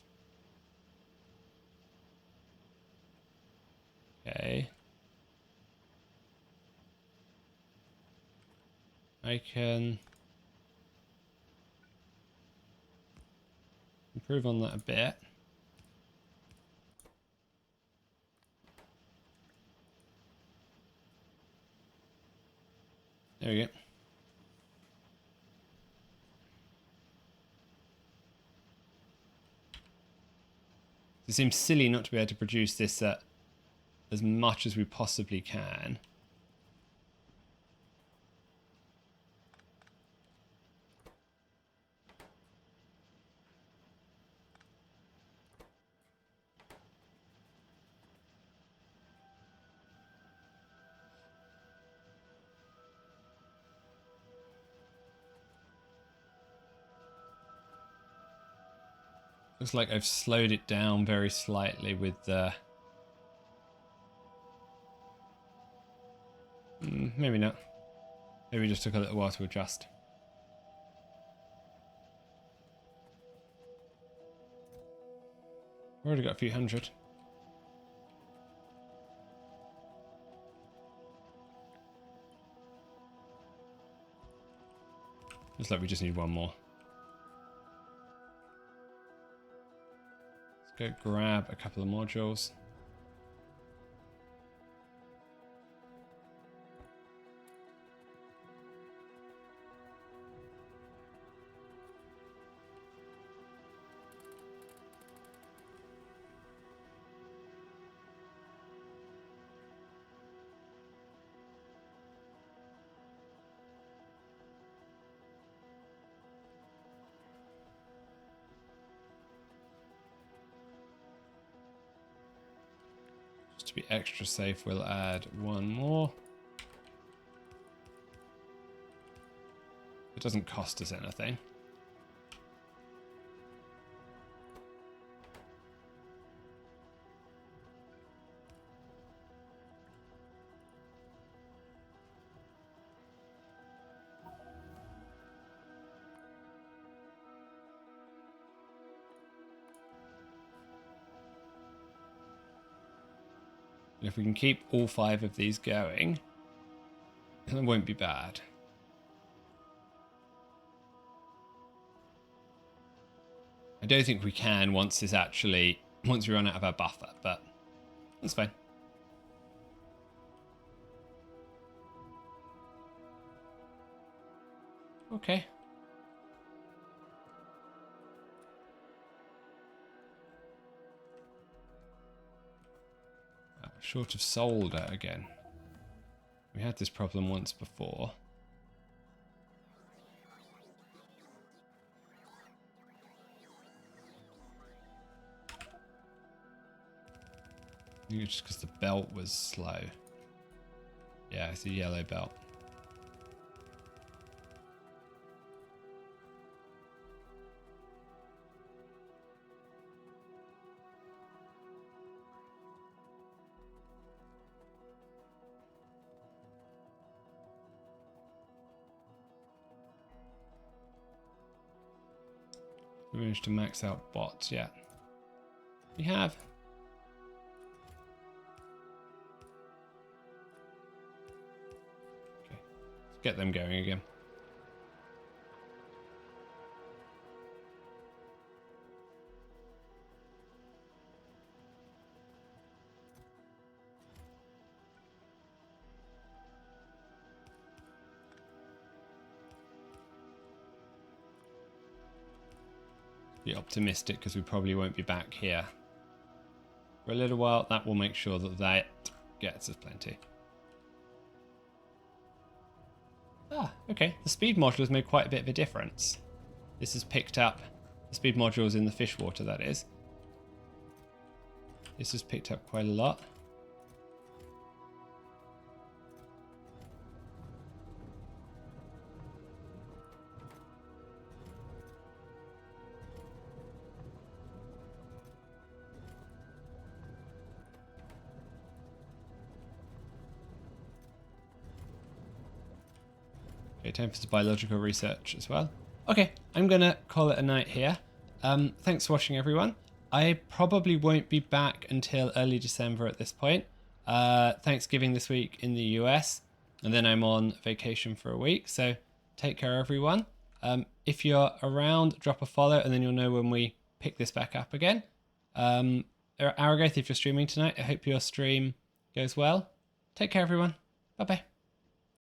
Okay. I can improve on that a bit. There we go. It seems silly not to be able to produce this at as much as we possibly can. Looks like I've slowed it down very slightly with the... maybe not. Maybe it just took a little while to adjust. Already got a few hundred. Looks like we just need one more. Let's go grab a couple of modules. To be extra safe, we'll add one more. It doesn't cost us anything. And if we can keep all 5 of these going, then it won't be bad. I don't think we can once we run out of our buffer, but that's fine. Okay. Short of solder again. We had this problem once before. I think it's just because the belt was slow. Yeah, it's a yellow belt. We managed to max out bots yet. We have. Okay, let's get them going again. Be optimistic because we probably won't be back here for a little while. That will make sure that that gets us plenty. Ah, okay. The speed module has made quite a bit of a difference. This has picked up the speed modules in the fish water, that is. This has picked up quite a lot. Okay, time for some biological research as well. Okay, I'm gonna call it a night here. Thanks for watching, everyone. I probably won't be back until early December at this point. Thanksgiving this week in the US, and then I'm on vacation for a week. So take care, everyone. If you're around, drop a follow, and then you'll know when we pick this back up again. Aragoth, if you're streaming tonight, I hope your stream goes well. Take care, everyone. Bye-bye.